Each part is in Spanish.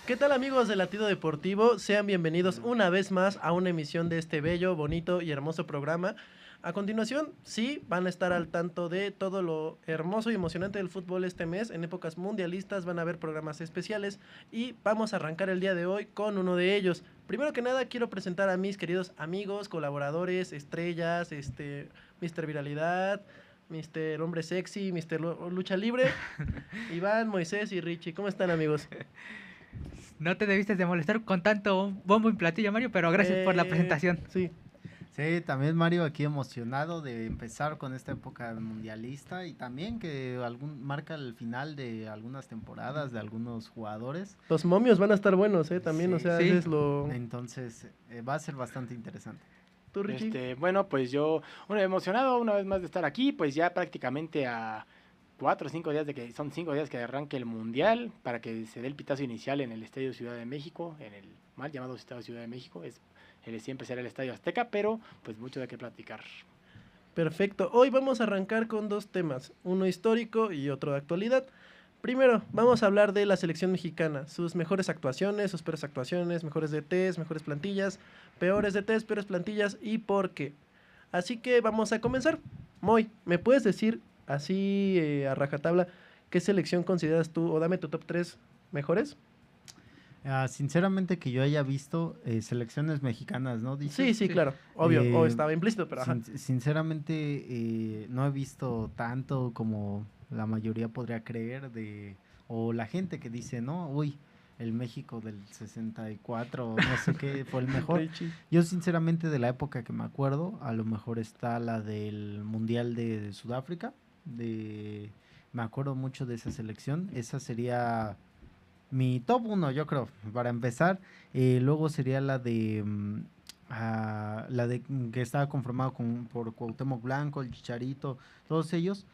¿Qué tal amigos de Latido Deportivo? Sean bienvenidos una vez más a una emisión de este bello, bonito y hermoso programa. A continuación, sí, van a estar al tanto de todo lo hermoso y emocionante del fútbol este mes. En épocas mundialistas van a haber programas especiales y vamos a arrancar el día de hoy con uno de ellos. Primero que nada, quiero presentar a mis queridos amigos, colaboradores, estrellas, Mr. Viralidad, Mr. Hombre Sexy, Mr. Lucha Libre, Iván, Moisés y Richie. ¿Cómo están, amigos? No te debiste de molestar con tanto bombo y platillo, Mario, pero gracias por la presentación. Sí. Sí, también Mario aquí emocionado de empezar con esta época mundialista y también que marca el final de algunas temporadas de algunos jugadores. Los momios van a estar buenos, también, Sí, o sea, sí. ese es lo... Entonces va a ser bastante interesante. ¿Tú, Richie? Bueno, pues yo, emocionado una vez más de estar aquí, pues ya prácticamente a 4 o 5 días son 5 días que arranque el Mundial, para que se dé el pitazo inicial en el Estadio Ciudad de México, en el mal llamado Estadio Ciudad de México, siempre será el Estadio Azteca, pero pues mucho de qué platicar. Perfecto. Hoy vamos a arrancar con dos temas, uno histórico y otro de actualidad. Primero, vamos a hablar de la selección mexicana, sus mejores actuaciones, sus peores actuaciones, mejores DTs, mejores plantillas, peores DTs, peores plantillas y por qué. Así que vamos a comenzar. Moy, ¿me puedes decir así a rajatabla qué selección consideras tú o dame tu top 3 mejores? Sinceramente que yo haya visto selecciones mexicanas, ¿no? ¿Dices? Sí, claro, obvio, estaba implícito, pero ajá. Sinceramente no he visto tanto como la mayoría podría creer o la gente que dice, no, uy, el México del 64, no sé qué, fue el mejor. Yo sinceramente de la época que me acuerdo, a lo mejor está la del Mundial de Sudáfrica, me acuerdo mucho de esa selección, esa sería mi top 1, yo creo, para empezar. Luego sería la de que estaba conformado por Cuauhtémoc Blanco, el Chicharito, todos ellos.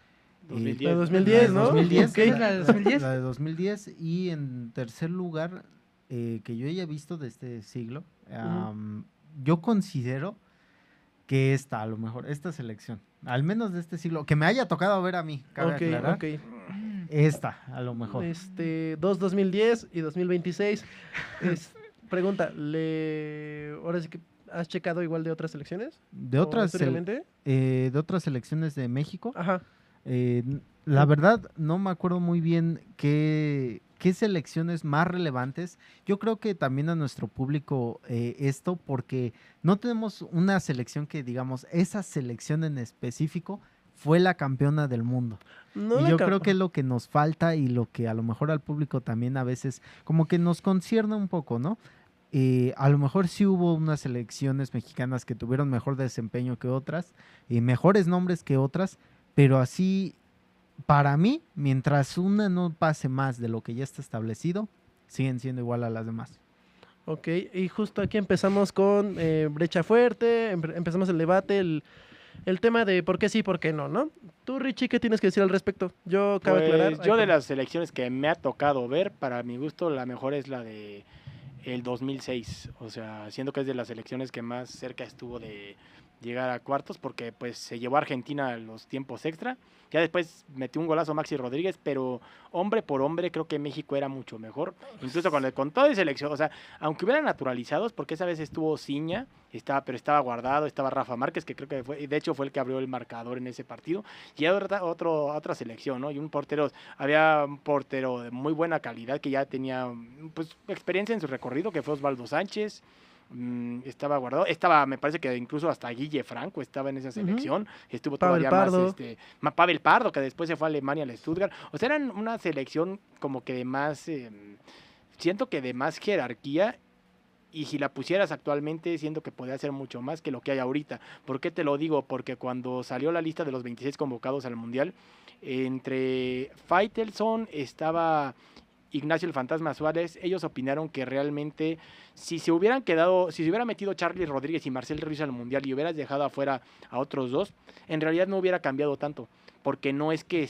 2010. La 2010, ¿no? 2010, Okay. ¿La de 2010? La de 2010. Y en tercer lugar, que yo haya visto de este siglo, yo considero que a lo mejor, esta selección, al menos de este siglo, que me haya tocado ver a mí, cabe aclarar, esta, a lo mejor. 2010 y 2026. Pregunta, ahora sí que ¿has checado igual de otras selecciones? De otras selecciones de México. Ajá. La verdad, no me acuerdo muy bien qué selecciones más relevantes. Yo creo que también a nuestro público esto, porque no tenemos una selección que digamos, esa selección en específico fue la campeona del mundo. No, y yo creo que es lo que nos falta y lo que a lo mejor al público también a veces como que nos concierne un poco, ¿no? A lo mejor sí hubo unas selecciones mexicanas que tuvieron mejor desempeño que otras, mejores nombres que otras, pero así, para mí, mientras una no pase más de lo que ya está establecido, siguen siendo igual a las demás. Ok, y justo aquí empezamos con brecha fuerte, empezamos el debate, el tema de por qué sí, por qué no, ¿no? Tú, Richie, ¿qué tienes que decir al respecto? Yo cabe aclarar. Yo de las selecciones que me ha tocado ver, para mi gusto, la mejor es la de el 2006. O sea, siento que es de las selecciones que más cerca estuvo de llegar a cuartos, porque pues se llevó a Argentina a los tiempos extra. Ya después metió un golazo Maxi Rodríguez, pero hombre por hombre creo que México era mucho mejor. Incluso con toda la selección, o sea, aunque hubieran naturalizados, porque esa vez estuvo Ciña, pero estaba guardado, estaba Rafa Márquez, que creo que de hecho fue el que abrió el marcador en ese partido. Y otra selección, ¿no? Y había un portero de muy buena calidad que ya tenía pues experiencia en su recorrido, que fue Osvaldo Sánchez. Estaba guardado, me parece que incluso hasta Guille Franco estaba en esa selección, estuvo todavía más Pavel Pardo, que después se fue a Alemania, al Stuttgart. O sea, eran una selección como que de más, siento que de más jerarquía, y si la pusieras actualmente, siento que podría ser mucho más que lo que hay ahorita. ¿Por qué te lo digo? Porque cuando salió la lista de los 26 convocados al Mundial, entre Faitelson estaba Ignacio el Fantasma Suárez, ellos opinaron que realmente si se hubiera metido Charly Rodríguez y Marcel Ruiz al Mundial y hubieras dejado afuera a otros dos, en realidad no hubiera cambiado tanto, porque no es que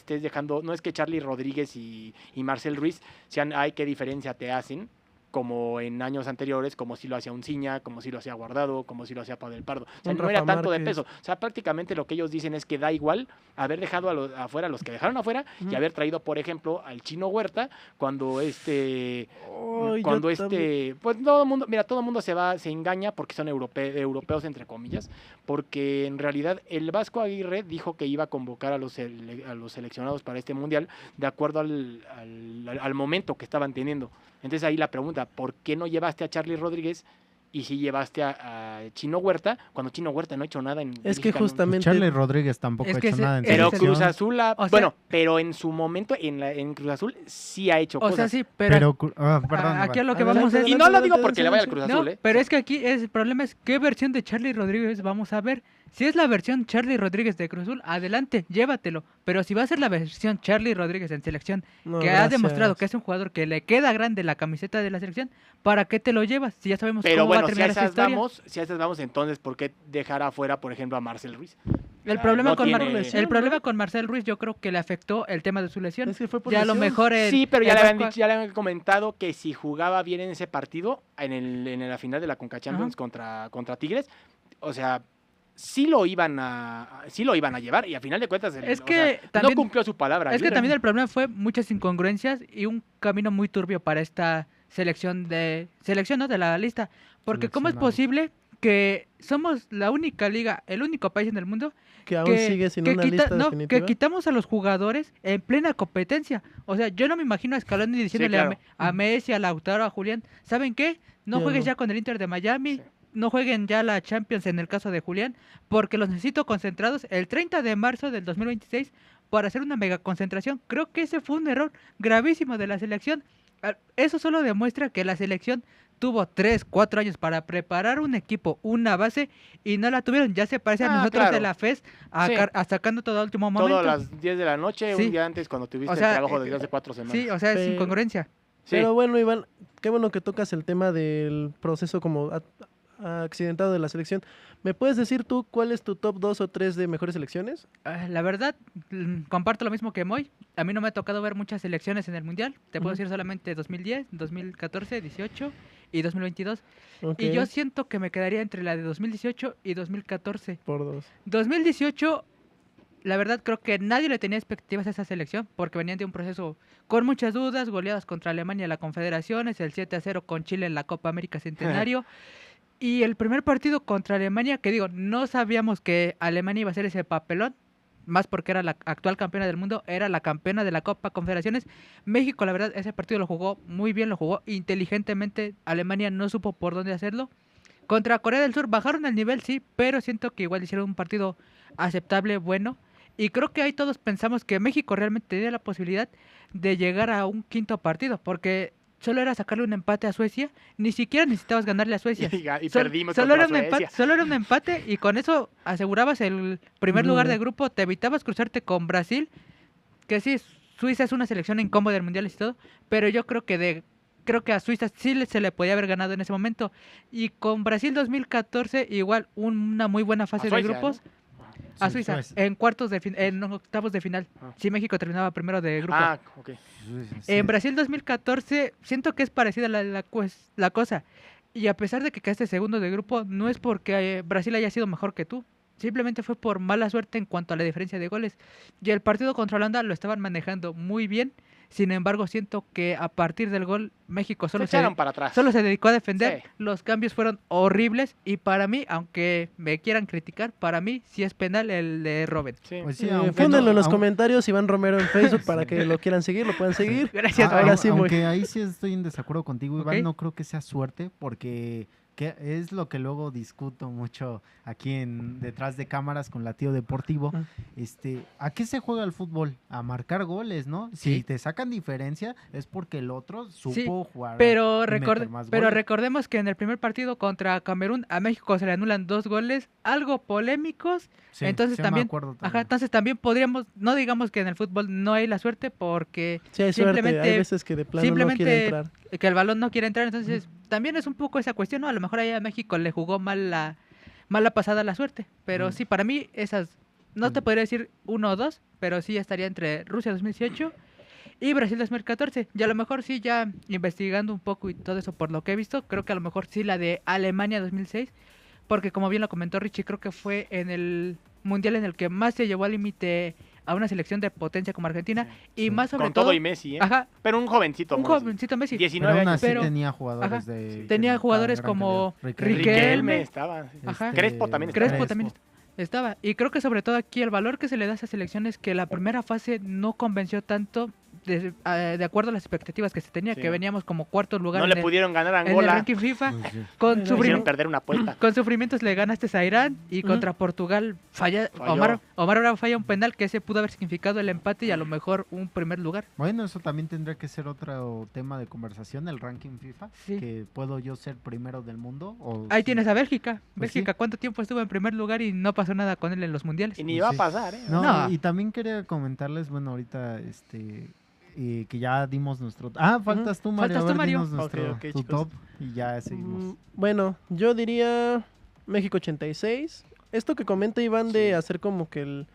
Charly Rodríguez y Marcel Ruiz sean, ay, qué diferencia te hacen como en años anteriores, como si lo hacía Unciña, como si lo hacía Guardado, como si lo hacía Pablo del Pardo. O sea, Un no era Rafa tanto de Márquez. peso. O sea, prácticamente lo que ellos dicen es que da igual haber dejado afuera a los que dejaron afuera y Ujú. haber traído, por ejemplo, al Chino Huerta cuando Ay, cuando yo también. pues todo el mundo, mira, todo el mundo se engaña porque son europeos entre comillas, porque en realidad el Vasco Aguirre dijo que iba a convocar a los seleccionados para este mundial de acuerdo al momento que estaban teniendo. Entonces ahí la pregunta, ¿por qué no llevaste a Charlie Rodríguez y si llevaste a Chino Huerta cuando Chino Huerta no ha hecho nada en Es que Bélgica, no? justamente. Charlie Rodríguez tampoco Es ha que hecho ese- nada en ese Pero es el- selección. Cruz Azul, O sea- bueno, pero en su momento en Cruz Azul sí ha hecho O sea, cosas. sí, pero, Perdón, aquí a Iván. lo que Adelante, vamos es... Y no lo digo adelante, porque le vaya al adelante. Cruz Azul, No, ¿eh? pero es que aquí el problema es qué versión de Charlie Rodríguez vamos a ver. Si es la versión Charlie Rodríguez de Cruz Azul, adelante, llévatelo. Pero si va a ser la versión Charlie Rodríguez en selección, No, que ha gracias. demostrado que es un jugador que le queda grande la camiseta de la selección, ¿para qué te lo llevas? Si ya sabemos Pero cómo va a bueno, si a terminar esta historia. esas vamos, entonces, ¿por qué dejar afuera, por ejemplo, a Marcel Ruiz? El sea, problema, no con tiene- lesión, el problema ¿no? con Marcel Ruiz yo creo que le afectó el tema de su lesión. Es que fue por Ya a lo lesión. mejor Sí, pero ya el le habían Vasco- dicho, ya le habían comentado que si jugaba bien en ese partido, en la final de la Conca Champions contra Tigres, o sea, sí lo iban a llevar y a final de cuentas Es o que sea, también- no cumplió su palabra. Es que ayer. también el problema fue muchas incongruencias y un camino muy turbio para esta selección, ¿no?, de la lista. Porque ¿cómo es Seleccionados. posible que somos la única liga, el único país en el mundo Que aún sigue sin una lista no, definitiva. que quitamos a los jugadores en plena competencia? O sea, yo no me imagino a Scaloni diciéndole claro. a Messi, a Lautaro, a Julián, ¿saben qué? No Ya juegues no. ya con el Inter de Miami, Sí. no jueguen ya la Champions en el caso de Julián, porque los necesito concentrados el 30 de marzo del 2026 para hacer una mega concentración. Creo que ese fue un error gravísimo de la selección. Eso solo demuestra que la selección tuvo 3, 4 años para preparar un equipo, una base, y no la tuvieron. Ya se parece a nosotros claro. de la FES, Sí. sacando todo al último momento. Todo a las 10 de la noche, Sí. un día antes cuando tuviste O sea, el trabajo desde hace 4 semanas. Sí, o sea, es Pero- incongruencia. Sí. Pero bueno, Iván, qué bueno que tocas el tema del proceso como accidentado de la selección. ¿Me puedes decir tú cuál es tu top 2 o 3 de mejores selecciones? La verdad, comparto lo mismo que Moy. A mí no me ha tocado ver muchas selecciones en el Mundial. Te puedo Ujú. decir solamente 2010, 2014, 18 y 2022. Ok, Y yo siento que me quedaría entre la de 2018 y 2014. por 2. 2018, la verdad creo que nadie le tenía expectativas a esa selección porque venían de un proceso con muchas dudas, goleadas contra Alemania en la Confederaciones, el 7-0 con Chile en la Copa América Centenario. Y el primer partido contra Alemania, que digo, no sabíamos que Alemania iba a hacer ese papelón, más porque era la actual campeona del mundo, era la campeona de la Copa Confederaciones. México, la verdad, ese partido lo jugó muy bien, lo jugó inteligentemente. Alemania no supo por dónde hacerlo. Contra Corea del Sur bajaron el nivel, sí, pero siento que igual hicieron un partido aceptable, bueno. Y creo que ahí todos pensamos que México realmente tenía la posibilidad de llegar a un quinto partido, porque solo era sacarle un empate a Suecia, ni siquiera necesitabas ganarle a Suecia. Y Sol- perdimos solo contra era un empate, Suecia. solo era un empate y con eso asegurabas el primer lugar Ujú. de grupo, te evitabas cruzarte con Brasil, que sí, Suiza es una selección incómoda del mundial y todo, pero yo creo que a Suiza sí se le podía haber ganado en ese momento. Y con Brasil 2014 igual una muy buena fase de Suecia, grupos. ¿no? A Sí, Suiza, Suecia. en octavos de final. Ah. Sí, México terminaba primero de grupo. Ah, ok. Sí. En Brasil 2014 siento que es parecida la cosa. Y a pesar de que quedaste segundo de grupo, no es porque Brasil haya sido mejor que tú. Simplemente fue por mala suerte en cuanto a la diferencia de goles. Y el partido contra Holanda lo estaban manejando muy bien. Sin embargo, siento que a partir del gol, México Se solo echaron para atrás. se dedicó a defender. Sí. Los cambios fueron horribles. Y para mí, aunque me quieran criticar, para mí sí es penal el de Robben. Sí. Pues sí, aunque Fúndenlo no- en los aun- comentarios, Iván Romero en Facebook, para que lo quieran seguir, lo puedan seguir. Gracias, ahora Mario. sí, muy- aunque ahí sí estoy en desacuerdo contigo, Iván, Ok. no creo que sea suerte, porque es lo que luego discuto mucho aquí detrás de cámaras con la Tío Deportivo. ¿A qué se juega el fútbol? A marcar goles, ¿no? Sí. Si te sacan diferencia es porque el otro supo Sí, jugar. Pero, y meter más pero goles. recordemos que en el primer partido contra Camerún a México se le anulan 2 goles, algo polémicos. Sí, entonces sí me también, acuerdo ajá, también. entonces también podríamos, no digamos que en el fútbol no hay la suerte porque Sí, hay suerte, simplemente- hay veces que de plano no quiere simplemente entrar. que el balón no quiere entrar, entonces también es un poco esa cuestión, ¿no? A lo mejor ahí a México le jugó mala pasada la suerte, pero sí, para mí esas, no te Mm. podría decir 1 o 2, pero sí estaría entre Rusia 2018 y Brasil 2014. Y a lo mejor sí, ya investigando un poco y todo eso por lo que he visto, creo que a lo mejor sí la de Alemania 2006, porque como bien lo comentó Richie, creo que fue en el mundial en el que más se llevó al límite a una selección de potencia como Argentina, y sí. más sobre Con todo... todo y Messi, ¿eh? Ajá, Pero un jovencito. un Messi. jovencito Messi. 19 Pero aún años. así Pero- tenía jugadores ajá, de... tenía de jugadores gran como calidad. Riquelme. estaba. Ajá. Crespo también Crespo también estaba. Y creo que sobre todo aquí el valor que se le da a esa selección es que la primera fase no convenció tanto de acuerdo a las expectativas que se tenía, Sí. que veníamos como cuarto lugar No le pudieron ganar a en el Angola. ranking FIFA. Pues sí. Con, Hicieron Hicieron sufrimi- perder una apuesta. con sufrimientos le ganaste a Irán y Ujú. contra Portugal Falló. Omar Bravo falla un penal que ese pudo haber significado el empate y a lo mejor un primer lugar. Bueno, eso también tendría que ser otro tema de conversación, el ranking FIFA, Sí. que puedo yo ser primero del mundo. O Ahí si- tienes a Bélgica. Pues Bélgica, ¿cuánto tiempo estuvo en primer lugar y no pasó nada con él en los mundiales? Y ni Pues va a sí. pasar, ¿eh? No, No. y también quería comentarles, bueno, ahorita, que ya dimos nuestro... Ah, faltas tú, Mario. Faltas tú, a ver, Mario. dinos nuestro, Ok, tu chicos. top y ya seguimos. Bueno, yo diría México 86. Esto que comenta Iván Sí. de hacer como que el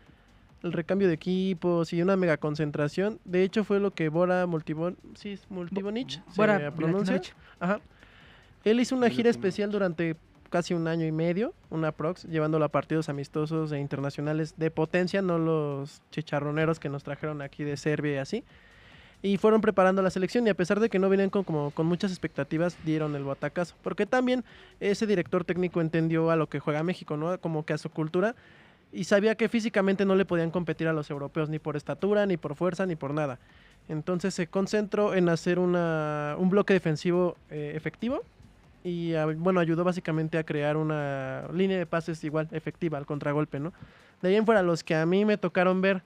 recambio de equipos y una mega concentración, de hecho fue lo que Bora Multibonich Bora se pronuncia. Milutinovic. Ajá. Él hizo una gira Milutinovic. especial durante casi un año y medio, una prox, llevándola a partidos amistosos e internacionales de potencia, no los chicharroneros que nos trajeron aquí de Serbia y así. Y fueron preparando la selección y a pesar de que no venían con muchas expectativas, dieron el batacazo. Porque también ese director técnico entendió a lo que juega México, ¿no? Como que a su cultura. Y sabía que físicamente no le podían competir a los europeos, ni por estatura, ni por fuerza, ni por nada. Entonces se concentró en hacer un bloque defensivo efectivo. Y bueno, ayudó básicamente a crear una línea de pases igual, efectiva, al contragolpe, ¿no? De ahí en fuera, los que a mí me tocaron ver.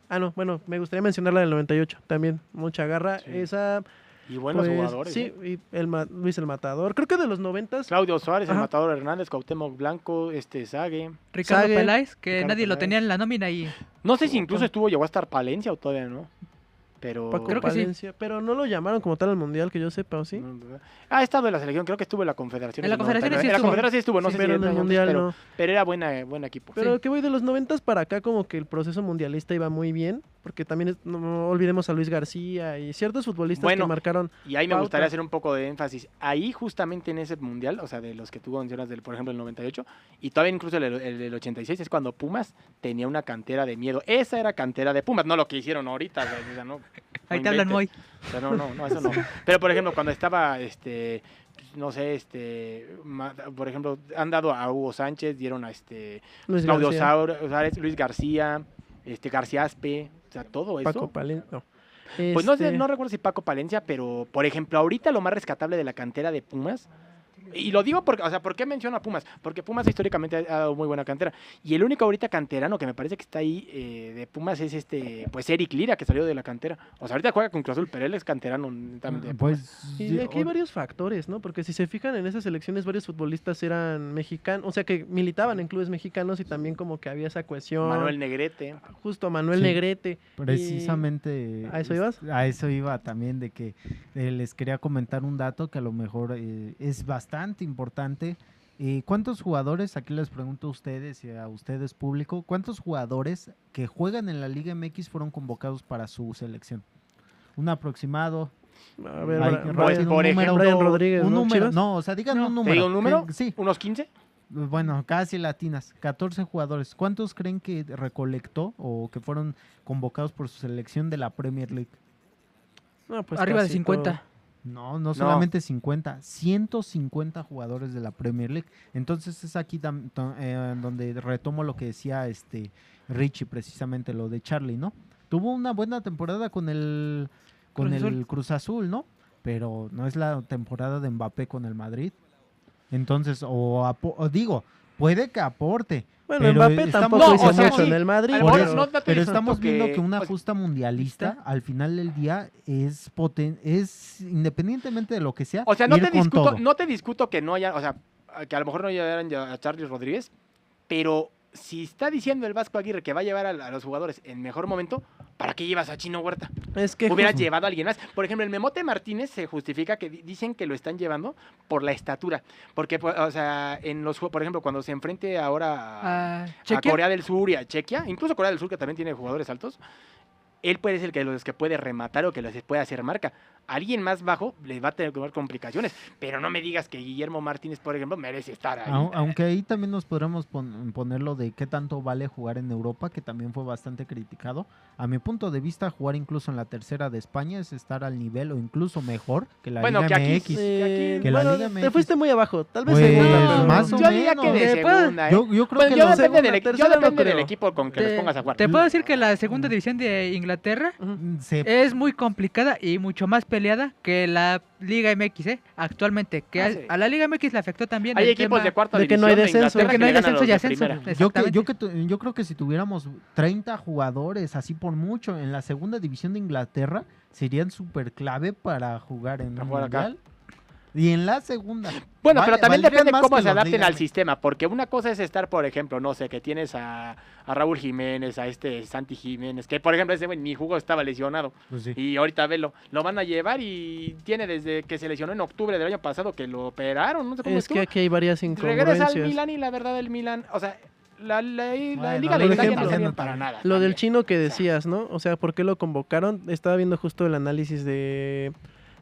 Ah, no, bueno, me gustaría mencionar la del 98 también, mucha garra. Sí. Esa, Y buenos pues, jugadores. sí, ¿eh? y Luis el Matador. Creo que de los 90 Claudio Suárez, el Ajá. Matador Hernández, Cuauhtémoc Blanco, Sague. Ricardo Sague. Peláez, que Ricardo nadie lo Peláez. tenía en la nómina y No sé si incluso llegó a estar Palencia o todavía no. Pero... Paco Creo que sí. Palencia, pero no lo llamaron como tal al mundial, que yo sepa, ¿o sí? Ha estado en la selección, creo que estuvo en la Confederación. En la Confederación sí En la estuvo. Confederación sí estuvo, no Sí, sé pero si en el años, mundial pero, no. pero era buen equipo. Pero Sí. que voy de los 90 para acá, como que el proceso mundialista iba muy bien, porque también no olvidemos a Luis García y ciertos futbolistas Bueno, que marcaron. Y ahí me pauta. gustaría hacer un poco de énfasis. Ahí justamente en ese mundial, o sea, de los que tú mencionas, por ejemplo, el 98, y todavía incluso el del 86, es cuando Pumas tenía una cantera de miedo. Esa era cantera de Pumas, no lo que hicieron ahorita. O sea, no, ahí no te hablan inventes. muy. O sea, no, eso no. Pero, por ejemplo, cuando estaba, no sé, por ejemplo, han dado a Hugo Sánchez, dieron a Luis Claudio García, Suárez, Luis García, García Aspe, o sea, todo eso. Paco Palencia. No. Pues no sé, Este, no recuerdo si Paco Palencia, pero por ejemplo, ahorita lo más rescatable de la cantera de Pumas, y lo digo porque, o sea, ¿por qué menciono a Pumas? Porque Pumas históricamente ha dado muy buena cantera. Y el único ahorita canterano que me parece que está ahí de Pumas es pues Eric Lira, que salió de la cantera. O sea, ahorita juega con Cruz Azul, pero él es canterano también de Pumas. Pues... Y aquí hay varios factores, ¿no? Porque si se fijan en esas elecciones, varios futbolistas eran mexicanos, o sea, que militaban en clubes mexicanos y también como que había esa cohesión. Manuel Negrete. Justo, Manuel Sí. Negrete. Precisamente ¿A eso ibas? a eso iba también, de que les quería comentar un dato que a lo mejor es bastante importante. ¿Cuántos jugadores, aquí les pregunto a ustedes y a ustedes público, cuántos jugadores que juegan en la Liga MX fueron convocados para su selección? Un aproximado. A ver, Ay, Brian, rápido, por un número, ejemplo, Brian Rodríguez, un ¿no? número, Chivas. no, o sea, digan No. un ¿Te número. digo un número? Sí, ¿Unos 15? bueno, casi latinas, 14 jugadores. ¿Cuántos creen que recolectó o que fueron convocados por su selección de la Premier League? No, pues Arriba de casi 50. todo. No solamente 50, 150 jugadores de la Premier League. Entonces es aquí donde retomo lo que decía Richie, precisamente lo de Charlie, ¿no? Tuvo una buena temporada con el Cruz Azul. Cruz Azul, ¿no? Pero no es la temporada de Mbappé con el Madrid. Entonces, digo, puede que aporte. Bueno, pero Mbappé estamos- tampoco No, hizo o sea, mucho sí. en el Madrid. A lo Por mejor eso, no te pero estoy estamos diciendo viendo que una o sea, justa mundialista al final del día es independientemente de lo que sea, O sea, no ir te, con discuto, todo. no te discuto que no haya, o sea, que a lo mejor no llevaran ya a Charlie Rodríguez, pero si está diciendo el Vasco Aguirre que va a llevar a los jugadores en mejor momento, ¿para qué llevas a Chino Huerta? Es que Hubieras justo- llevado a alguien más. Por ejemplo, el Memote Martínez se justifica que dicen que lo están llevando por la estatura. Porque, pues, o sea, por ejemplo, cuando se enfrente ahora a Chequia. Corea del Sur y a Chequia, incluso Corea del Sur, que también tiene jugadores altos, él puede ser el que los que puede rematar o que los puede hacer marca. Alguien más bajo les va a tener complicaciones, pero no me digas que Guillermo Martínez, por ejemplo, merece estar ahí. Aunque ahí también nos podríamos ponerlo de qué tanto vale jugar en Europa, que también fue bastante criticado. A mi punto de vista, jugar incluso en la tercera de España es estar al nivel o incluso mejor que la Bueno, Liga que aquí, MX. que que la bueno, Liga te MX. fuiste muy abajo, tal vez Pues, segunda, pero más o yo diría que menos. de segunda, ¿eh? Yo creo Bueno, que yo los- depende Yo tercera no depende del creo. equipo con que los pongas a jugar. Te puedo decir que la segunda división de Inglaterra Ujú. es muy complicada y mucho más peleada que la Liga MX, actualmente. Que Ah, sí. a la Liga MX le afectó también Hay el equipos tema de cuarta de que división no hay descenso. Inglaterra de que no hay le ganan a descenso los y de ascenso. primera. yo creo que si tuviéramos 30 jugadores, así por mucho, en la segunda división de Inglaterra, serían súper clave para jugar en Para un jugar acá. mundial. Y en la segunda. Bueno, pero también valdrían depende más cómo que se los adapten Liga al MX. sistema, porque una cosa es estar, por ejemplo, no sé, que tienes a Raúl Jiménez, a Santi Jiménez, que por ejemplo ese güey ni jugó, estaba lesionado, Pues sí. y ahorita velo, lo van a llevar y tiene desde que se lesionó en octubre del año pasado que lo operaron, no sé cómo Es que estuvo. aquí hay varias Regresa al incongruencias. Milan y la verdad el Milan, o sea, la Bueno, Liga de por Italia ejemplo, no sirve para nada. Lo del también. chino que O sea, decías, ¿no? O sea, ¿por qué lo convocaron? Estaba viendo justo el análisis de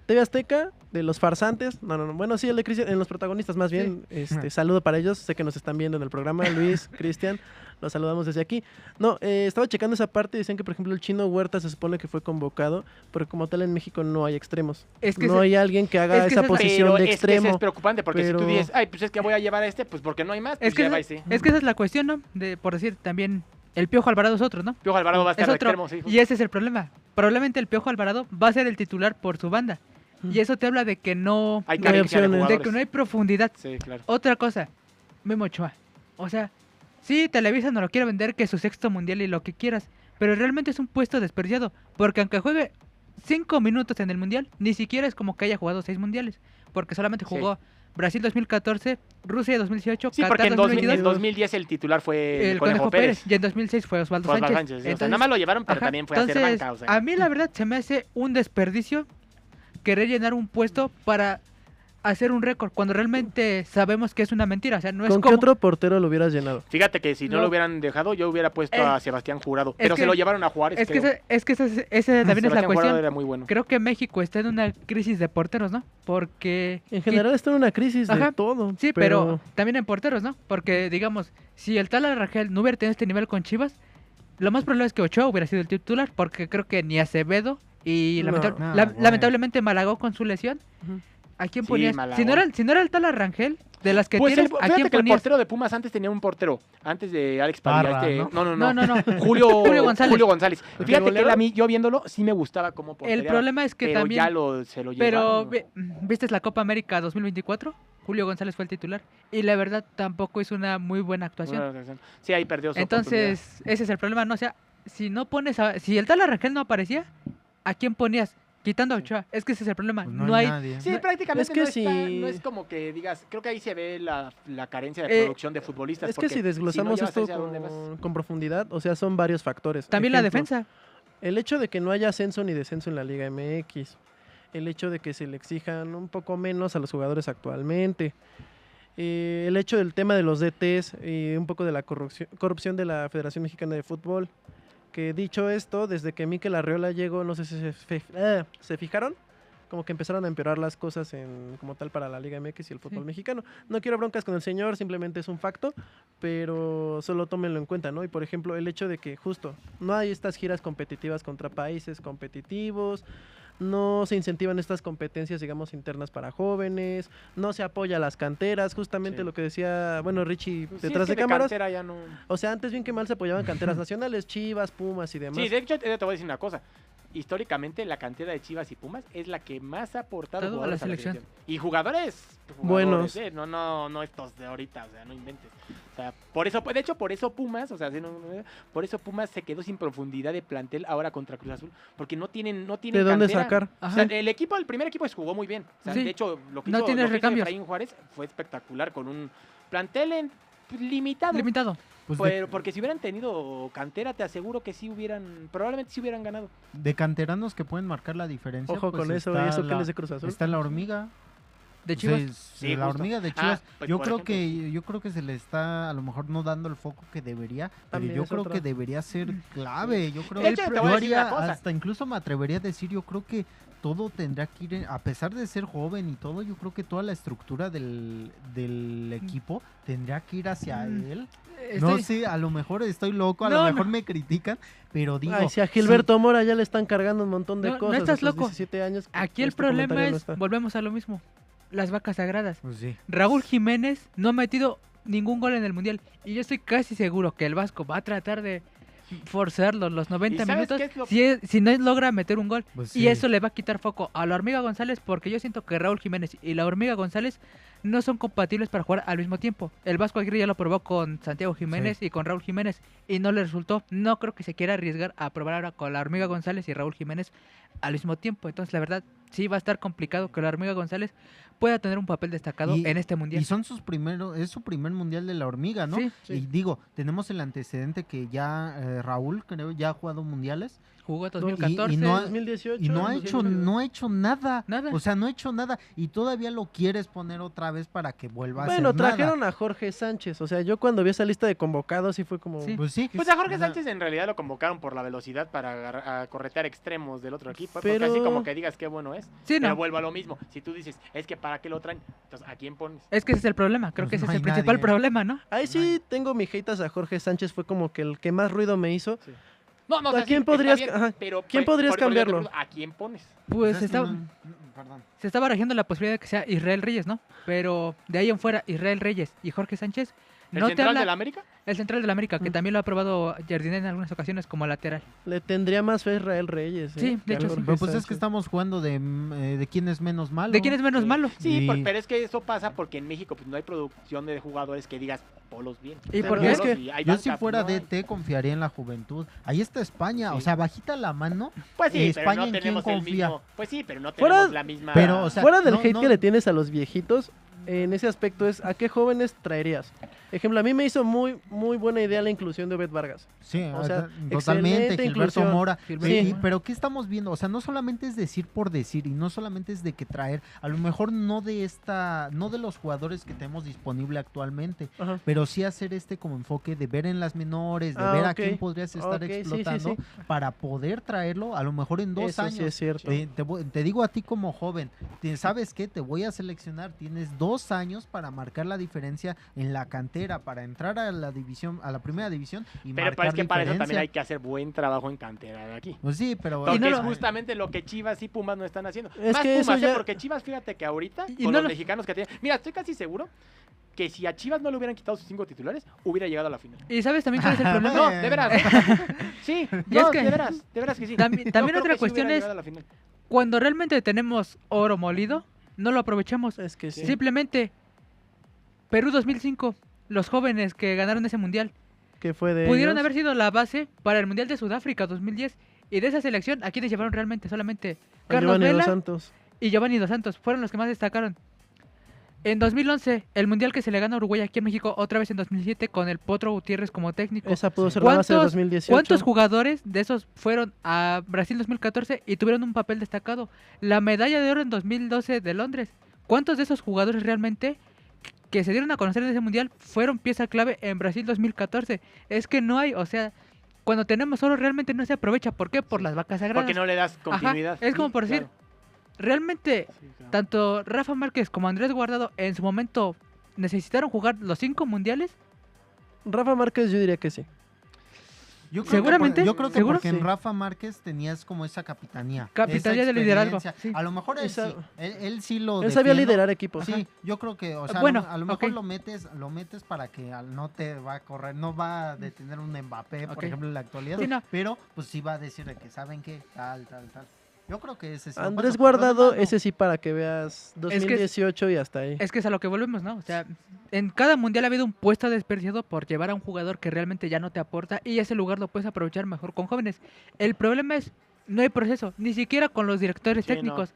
TV Azteca, de los farsantes. No. Bueno, sí, el de Cristian, en los protagonistas más bien. Saludo para ellos. Sé que nos están viendo en el programa. Luis, Cristian, los saludamos desde aquí. No, estaba checando esa parte y decían que, por ejemplo, el chino Huerta se supone que fue convocado, porque como tal en México no hay extremos. Es que no hay alguien que haga es que esa esa es la- posición pero de es que extremo. eso es preocupante, porque si pero- tú dices, ay, pues es que voy a llevar a este, pues porque no hay más, pues Es que, lleva esa, ese. es que esa es la cuestión, ¿no? Por decir, también el Piojo Alvarado es otro, ¿no? Piojo Alvarado va a estar Es de otro. extremo, sí. Y ese es el problema. Probablemente el Piojo Alvarado va a ser el titular por su banda. Y eso te habla de que no, Hay no hay carencia de opciones. de jugadores. que no hay profundidad. Sí, claro. Otra cosa, Memo Ochoa. O sea, sí, Televisa no lo quiere vender, que es su sexto mundial y lo que quieras, pero realmente es un puesto desperdiciado, porque aunque juegue 5 minutos en el mundial, ni siquiera es como que haya jugado 6 mundiales, porque solamente jugó Brasil 2014, Rusia 2018, Sí, Qatar porque en 2022, 2010 el titular fue el Conejo Pérez, y en 2006 fue Osvaldo Osvaldo Sánchez. Sánchez, sí, o sea, nada más lo llevaron, pero ajá, también fue a hacer entonces, banca. O sea. a mí la verdad se me hace un desperdicio querer llenar un puesto para hacer un récord, cuando realmente sabemos que es una mentira. O sea, no es ¿Con qué como... otro portero lo hubieras llenado? Fíjate que si no No. lo hubieran dejado, yo hubiera puesto a Sebastián Jurado. es Pero se que- lo llevaron a Juárez. Es que, creo. esa también es la Sebastián Jurado cuestión. era muy bueno. Creo que México está en una crisis de porteros, ¿no? Porque... En general está en una crisis Ajá, de todo. Sí, pero también en porteros, ¿no? Porque, digamos, si el tal Rangel no hubiera tenido este nivel con Chivas, lo más probable es que Ochoa hubiera sido el titular, porque creo que ni Acevedo y No. Bueno. lamentablemente Malagó con su lesión. Ujú. ¿A quién Sí, ponías? Malagón. Si no era el tal Rangel, de las que Pues tienes, ¿a fíjate quién que el ponías? portero de Pumas antes tenía un portero. Antes de Alex Padilla. Parra, No. No. Julio Julio González. ¿El Fíjate que goleador? él a mí, yo viéndolo, sí me gustaba como portero. El problema es que pero también... ya se lo Pero, llevaron. ¿viste la Copa América 2024? Julio González fue el titular. Y la verdad, tampoco hizo una muy buena actuación. Sí, ahí perdió su Entonces, ese es el problema, ¿no? O sea, si no pones si el tal Rangel no aparecía, ¿a quién ponías? Quitando a Ochoa. Es que ese es el problema. Pues no hay... nadie. Sí, No, prácticamente es que no, está, si- no es como que digas, creo que ahí se ve la carencia de producción de futbolistas. Es que porque si desglosamos no llevas esto ese, ¿a dónde vas? con profundidad, o sea, son varios factores. También la Ejemplo, defensa. El hecho de que no haya ascenso ni descenso en la Liga MX. El hecho de que se le exijan un poco menos a los jugadores actualmente. El hecho del tema de los DTs y un poco de la corrupción de la Federación Mexicana de Fútbol. Que dicho esto, desde que Mikel Arriola llegó, no sé si se fijaron, como que empezaron a empeorar las cosas como tal para la Liga MX y el fútbol Sí. mexicano. No quiero broncas con el señor, simplemente es un facto, pero solo tómenlo en cuenta, ¿no? Y por ejemplo, el hecho de que justo no hay estas giras competitivas contra países competitivos, no se incentivan estas competencias, digamos, internas para jóvenes, no se apoya a las canteras, justamente Sí. lo que decía, bueno, Richie Pues sí, detrás es que de cámaras. cantera ya no... O sea, antes bien que mal se apoyaban canteras nacionales, Chivas, Pumas y demás. Sí, de hecho, te voy a decir una cosa. Históricamente, la cantera de Chivas y Pumas es la que más ha aportado Todo a la jugadores a la selección. selección. Y jugadores Buenos. no estos de ahorita, o sea, no inventes. O sea, por eso, de hecho, por eso Pumas, o sea, por eso Pumas se quedó sin profundidad de plantel ahora contra Cruz Azul, porque no tienen ¿De dónde cantera. sacar? O Ajá. sea, el primer equipo jugó muy bien. O sea, Sí. de hecho, lo que No hizo, tienes lo que hizo recambios. Efraín Juárez fue espectacular con un plantel limitado. Limitado. Pues Pero porque si hubieran tenido cantera, te aseguro que probablemente sí hubieran ganado. de canteranos que pueden marcar la diferencia. Ojo pues con eso, está ¿y eso qué la- les de Cruz Azul? Está la hormiga. de Chivas. Sí, la justo. hormiga de Chivas, Pues, yo por creo ejemplo. yo creo que se le está a lo mejor no dando el foco que debería, pero También yo es creo otra. que debería ser clave. Yo creo De hecho, te yo voy a decir haría, una cosa. hasta incluso me atrevería a decir, yo creo que todo tendrá que ir, a pesar de ser joven y todo, yo creo que toda la estructura del equipo tendría que ir hacia él. No Estoy- sé, a lo mejor estoy loco, a No, lo no. mejor me critican, pero digo... Ay, si a Gilberto Mora ya le están cargando un montón de No, no cosas. estás a sus loco. 17 años. Aquí el este problema comentario no es, está. volvemos a lo mismo, las vacas sagradas. Pues sí. Raúl Jiménez no ha metido ningún gol en el Mundial y yo estoy casi seguro que el Vasco va a tratar de forzarlo los 90 ¿Y sabes minutos qué es lo- si no logra meter un gol. Pues Y sí. eso le va a quitar foco a la Hormiga González porque yo siento que Raúl Jiménez y la Hormiga González no son compatibles para jugar al mismo tiempo. El Vasco Aguirre ya lo probó con Santiago Jiménez y con Raúl Jiménez y no le resultó. No creo que se quiera arriesgar a probar ahora con la Hormiga González y Raúl Jiménez al mismo tiempo. Entonces, la verdad, sí va a estar complicado que la Hormiga González pueda tener un papel destacado Y- en este Mundial. Y son es su primer mundial de la hormiga, ¿no? Sí, sí. Y digo, tenemos el antecedente que ya Raúl, creo, ya ha jugado mundiales Jugó y 2014. no ha- 2018. y no ha hecho 2018. nada. Nada. O sea, no ha hecho nada y todavía lo quieres poner otra vez para que vuelva a Bueno, hacer nada. trajeron a Jorge Sánchez. O sea, yo cuando vi esa lista de convocados sí fue como... Sí. Pues sí. Pues a Jorge o sea, Sánchez en realidad lo convocaron por la velocidad para a corretear extremos del otro equipo. Pero- Porque así como que digas qué bueno es. Sí, Pero no. vuelvo a lo mismo. Si tú dices, es que ¿para qué lo traen? Entonces, ¿a quién pones? Es que ese es el problema. Creo Pues que ese no es el hay principal nadie. problema, ¿no? Ahí sí tengo mi haters a Jorge Sánchez. Fue como que el que más ruido me hizo. No, no, ¿A o sea, quién sí, está podrías- bien, ajá, pero quién podrías eso te cambiarlo? pregunto, ¿a quién pones? Pues es que está, perdón. se está barajando la posibilidad de que sea Israel Reyes, ¿no? Pero de ahí en fuera, Israel Reyes y Jorge Sánchez ¿El no te central habla de la América? el central de la América, que Mm. también lo ha probado Jardiné en algunas ocasiones como lateral. Le tendría más fe a Israel Reyes. Sí, de que a hecho sí. Jorge Pero pues es Sánchez. que estamos jugando de quién es menos malo. ¿De quién es menos Sí. malo? Sí, Y- pero es que eso pasa porque en México pues, no hay producción de jugadores que digas polos bien. Y O sea, porque es polos que y hay Yo banca, si pues, fuera no hay. DT confiaría en la juventud. Ahí está España, Sí. o sea, bajita la mano. Pues sí, pero España, no ¿en quién tenemos el confía? mismo. Pues sí, pero no Fuera- tenemos la misma. Pero, o sea, Fuera del no- hate no- que le tienes a los viejitos, en ese aspecto es ¿a qué jóvenes traerías? Ejemplo, a mí me hizo muy buena idea la inclusión de Obed Vargas. Sí, O sea, totalmente, excelente Gilberto inclusión. Mora. Gilberto Sí, Mora. pero ¿qué estamos viendo? O sea, no solamente es decir por decir y no solamente es de que traer, a lo mejor no de los jugadores que tenemos disponible actualmente, Ajá. pero sí hacer como enfoque de ver en las menores, de Ah, ver ok. a quién podrías estar Ok, sí, sí, explotando sí. para poder traerlo a lo mejor en 2 Eso años. sí es cierto. Te digo a ti como joven, ¿sabes qué? Te voy a seleccionar, tienes 2 años para marcar la diferencia en la cantera, para entrar a la división, a la primera división y Pero marcar es que para eso también diferencia. hay que hacer buen trabajo en cantera de aquí. Pues sí, pero... Porque no es lo- justamente lo que Chivas y Pumas no están haciendo. Es Más que eso Pumas, ya- porque Chivas, fíjate que ahorita, Y con no los lo- mexicanos que tienen... Mira, estoy casi seguro que si a Chivas no le hubieran quitado sus 5 titulares, hubiera llegado a la final. ¿Y sabes también cuál es el problema? No, de veras. Sí, Y es no, que- de veras que sí. También Yo creo otra que sí cuestión hubiera es- llegado a la final. Cuando realmente tenemos oro molido, no lo aprovechamos. Es que sí. Simplemente, Perú 2005, los jóvenes que ganaron ese mundial, Que fue de pudieron ellos. haber sido la base para el mundial de Sudáfrica 2010. Y de esa selección, ¿a quiénes llevaron realmente? Solamente A Carlos Giovanni Dos Vela Santos. y Giovanni Dos Santos. Fueron los que más destacaron. En 2011, el mundial que se le gana a Uruguay aquí en México, otra vez en 2007, con el Potro Gutiérrez como técnico. Esa pudo ser la base de ¿Cuántos- 2018. ¿Cuántos jugadores de esos fueron a Brasil 2014 y tuvieron un papel destacado? La medalla de oro en 2012 de Londres. ¿Cuántos de esos jugadores realmente que se dieron a conocer en ese mundial fueron pieza clave en Brasil 2014? Es que no hay, o sea, cuando tenemos oro realmente no se aprovecha. ¿Por qué? Por las vacas sagradas. Porque no le das continuidad. es como por decir, realmente Sí, claro. tanto Rafa Márquez como Andrés Guardado en su momento necesitaron jugar los 5 mundiales. Rafa Márquez yo diría que sí. Yo creo Seguramente, Que yo creo que ¿seguro? porque en Sí. Rafa Márquez tenías como esa capitanía. Capitanía esa de liderazgo, experiencia. sí. A lo mejor él Esa- sí. Él sí lo Él sabía defiendo. liderar equipos. Sí, yo creo que, o sea, Bueno, a lo mejor ok. lo metes para que no te va a correr, no va a detener un Mbappé, por Ok. ejemplo, en la actualidad, Sí, no. pero pues sí va a decir de que saben qué, tal. Yo creo que ese sí. lo Andrés pasa, pero Guardado, además no. ese sí para que veas 2018 y hasta ahí. Es que es a lo que volvemos, ¿no? O sea, en cada mundial ha habido un puesto desperdiciado por llevar a un jugador que realmente ya no te aporta y ese lugar lo puedes aprovechar mejor con jóvenes. El problema es, no hay proceso, ni siquiera con los directores Sí, no. técnicos.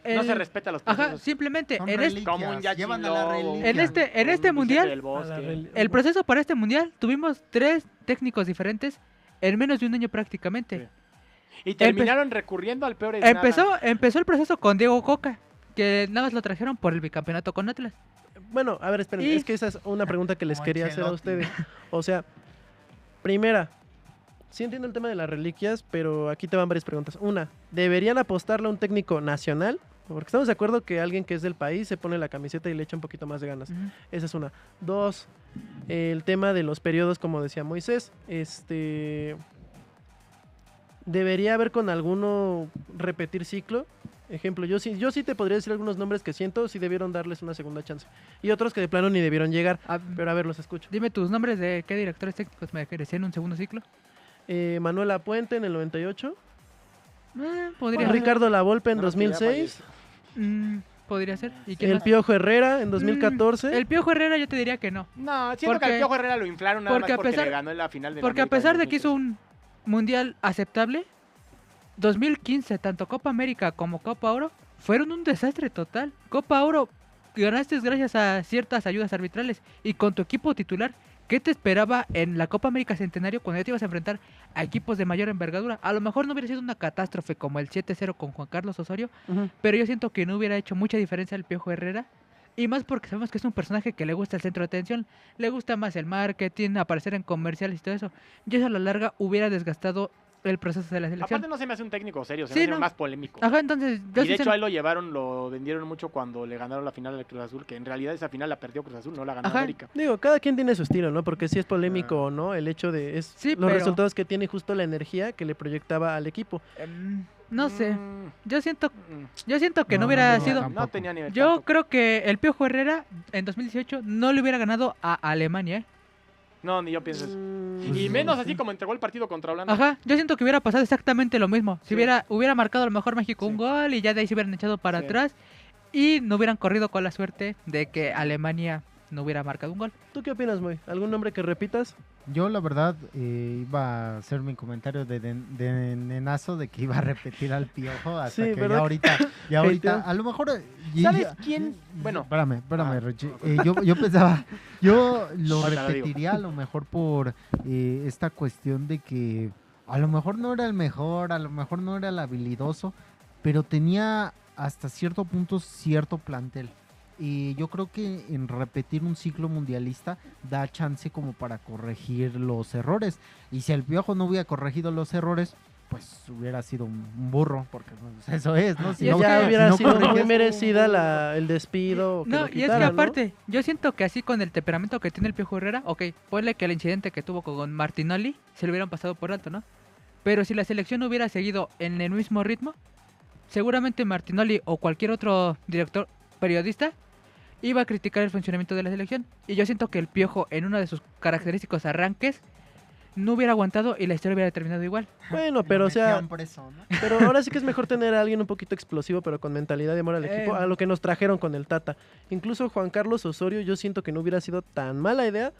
No El- se respeta los Ajá, procesos. simplemente Son en este, reliquias, Como un Yachin llevan a la Lobo, reliquia. En este un Vicente mundial, del A Bosque. la rel- el proceso para este mundial tuvimos 3 técnicos diferentes en menos de un año prácticamente. Sí. Y terminaron recurriendo al peor esnada. Empezó el proceso con Diego Coca, que nada más lo trajeron por el bicampeonato con Atlas. Bueno, a ver, esperen, Y- es que esa es una pregunta que les Como quería hacer a Ancelotti. ustedes. O sea, primera, sí entiendo el tema de las reliquias, pero aquí te van varias preguntas. Una, ¿deberían apostarle a un técnico nacional? Porque estamos de acuerdo que alguien que es del país se pone la camiseta y le echa un poquito más de ganas. Ujú. Esa es una. Dos, el tema de los periodos, como decía Moisés. Debería haber con alguno repetir ciclo. Ejemplo, yo sí te podría decir algunos nombres que siento si debieron darles una segunda chance. Y otros que de plano ni debieron llegar. Ah, Pero a ver, los escucho. dime tus nombres de qué directores técnicos me merecían un segundo ciclo. Manuel Puente en el 98. Podría ser. Ricardo Lavolpe en No, que ya 2006. Podría ser. ¿Y quién El más? Piojo Herrera en 2014. El Piojo Herrera yo te diría que no. No, siento que Porque- al Piojo Herrera lo inflaron nada porque más a porque pesar- le ganó en la final de la Porque a América pesar en de que hizo 2013. un mundial aceptable, 2015, tanto Copa América como Copa Oro, fueron un desastre total. Copa Oro ganaste gracias a ciertas ayudas arbitrales y con tu equipo titular. ¿Qué te esperaba en la Copa América Centenario cuando ya te ibas a enfrentar a equipos de mayor envergadura? A lo mejor no hubiera sido una catástrofe como el 7-0 con Juan Carlos Osorio, Ujú. pero yo siento que no hubiera hecho mucha diferencia el Piojo Herrera. Y más porque sabemos que es un personaje que le gusta el centro de atención, le gusta más el marketing, aparecer en comerciales y todo eso. Yo eso a la larga hubiera desgastado el proceso de la selección. Aparte no se me hace un técnico serio, se Sí, me hace no. más polémico. Ajá, entonces yo Y sí de se- hecho a él lo llevaron, lo vendieron mucho cuando le ganaron la final al Cruz Azul, que en realidad esa final la perdió Cruz Azul, no la ganó Ajá. América. Digo, cada quien tiene su estilo, ¿no? Porque si es polémico o no, el hecho de Sí, los pero- resultados que tiene y justo la energía que le proyectaba al equipo. no sé. Mm, Yo siento que no No, hubiera no, sido. tampoco. no tenía nivel. Yo tampoco. creo que el Piojo Herrera en 2018 no le hubiera ganado a Alemania, ¿eh? No, ni yo pienso eso. Mm, Y menos así como entregó el partido contra Holanda. Ajá, yo siento que hubiera pasado exactamente lo mismo. Si Sí. hubiera marcado a lo mejor México un Sí. gol y ya de ahí se hubieran echado para Sí. atrás y no hubieran corrido con la suerte de que Alemania no hubiera marcado un gol. ¿Tú qué opinas, Moy? ¿Algún nombre que repitas? Yo la verdad iba a hacer mi comentario de nenazo de que iba a repetir al Piojo hasta Sí, que ¿verdad? ya ahorita, Hateó. a lo mejor... ¿Sabes quién? Bueno. Espérame, Ah. Richie. Yo pensaba, yo lo Ahorita lo digo. repetiría a lo mejor por esta cuestión de que a lo mejor no era el mejor, a lo mejor no era el habilidoso, pero tenía hasta cierto punto cierto plantel. Y yo creo que en repetir un ciclo mundialista da chance como para corregir los errores. Y si el Piojo no hubiera corregido los errores, pues hubiera sido un burro, porque pues, eso es, ¿no? Si Y es no- que- Ya si hubiera no sido muy corriges- merecida el despido. o que No, lo y es que quitaran, ¿no? aparte, yo siento que así con el temperamento que tiene el Piojo Herrera, ok, ponle que el incidente que tuvo con Martinoli se lo hubieran pasado por alto, ¿no? Pero si la selección hubiera seguido en el mismo ritmo, seguramente Martinoli o cualquier otro director periodista iba a criticar el funcionamiento de la selección. Y yo siento que el Piojo en uno de sus característicos arranques no hubiera aguantado y la historia hubiera terminado igual. Bueno, Lo pero o sea, metían preso, ¿no? pero ahora sí que es mejor tener a alguien un poquito explosivo, pero con mentalidad de amor al equipo, a lo que nos trajeron con el Tata. Incluso Juan Carlos Osorio, yo siento que no hubiera sido tan mala idea.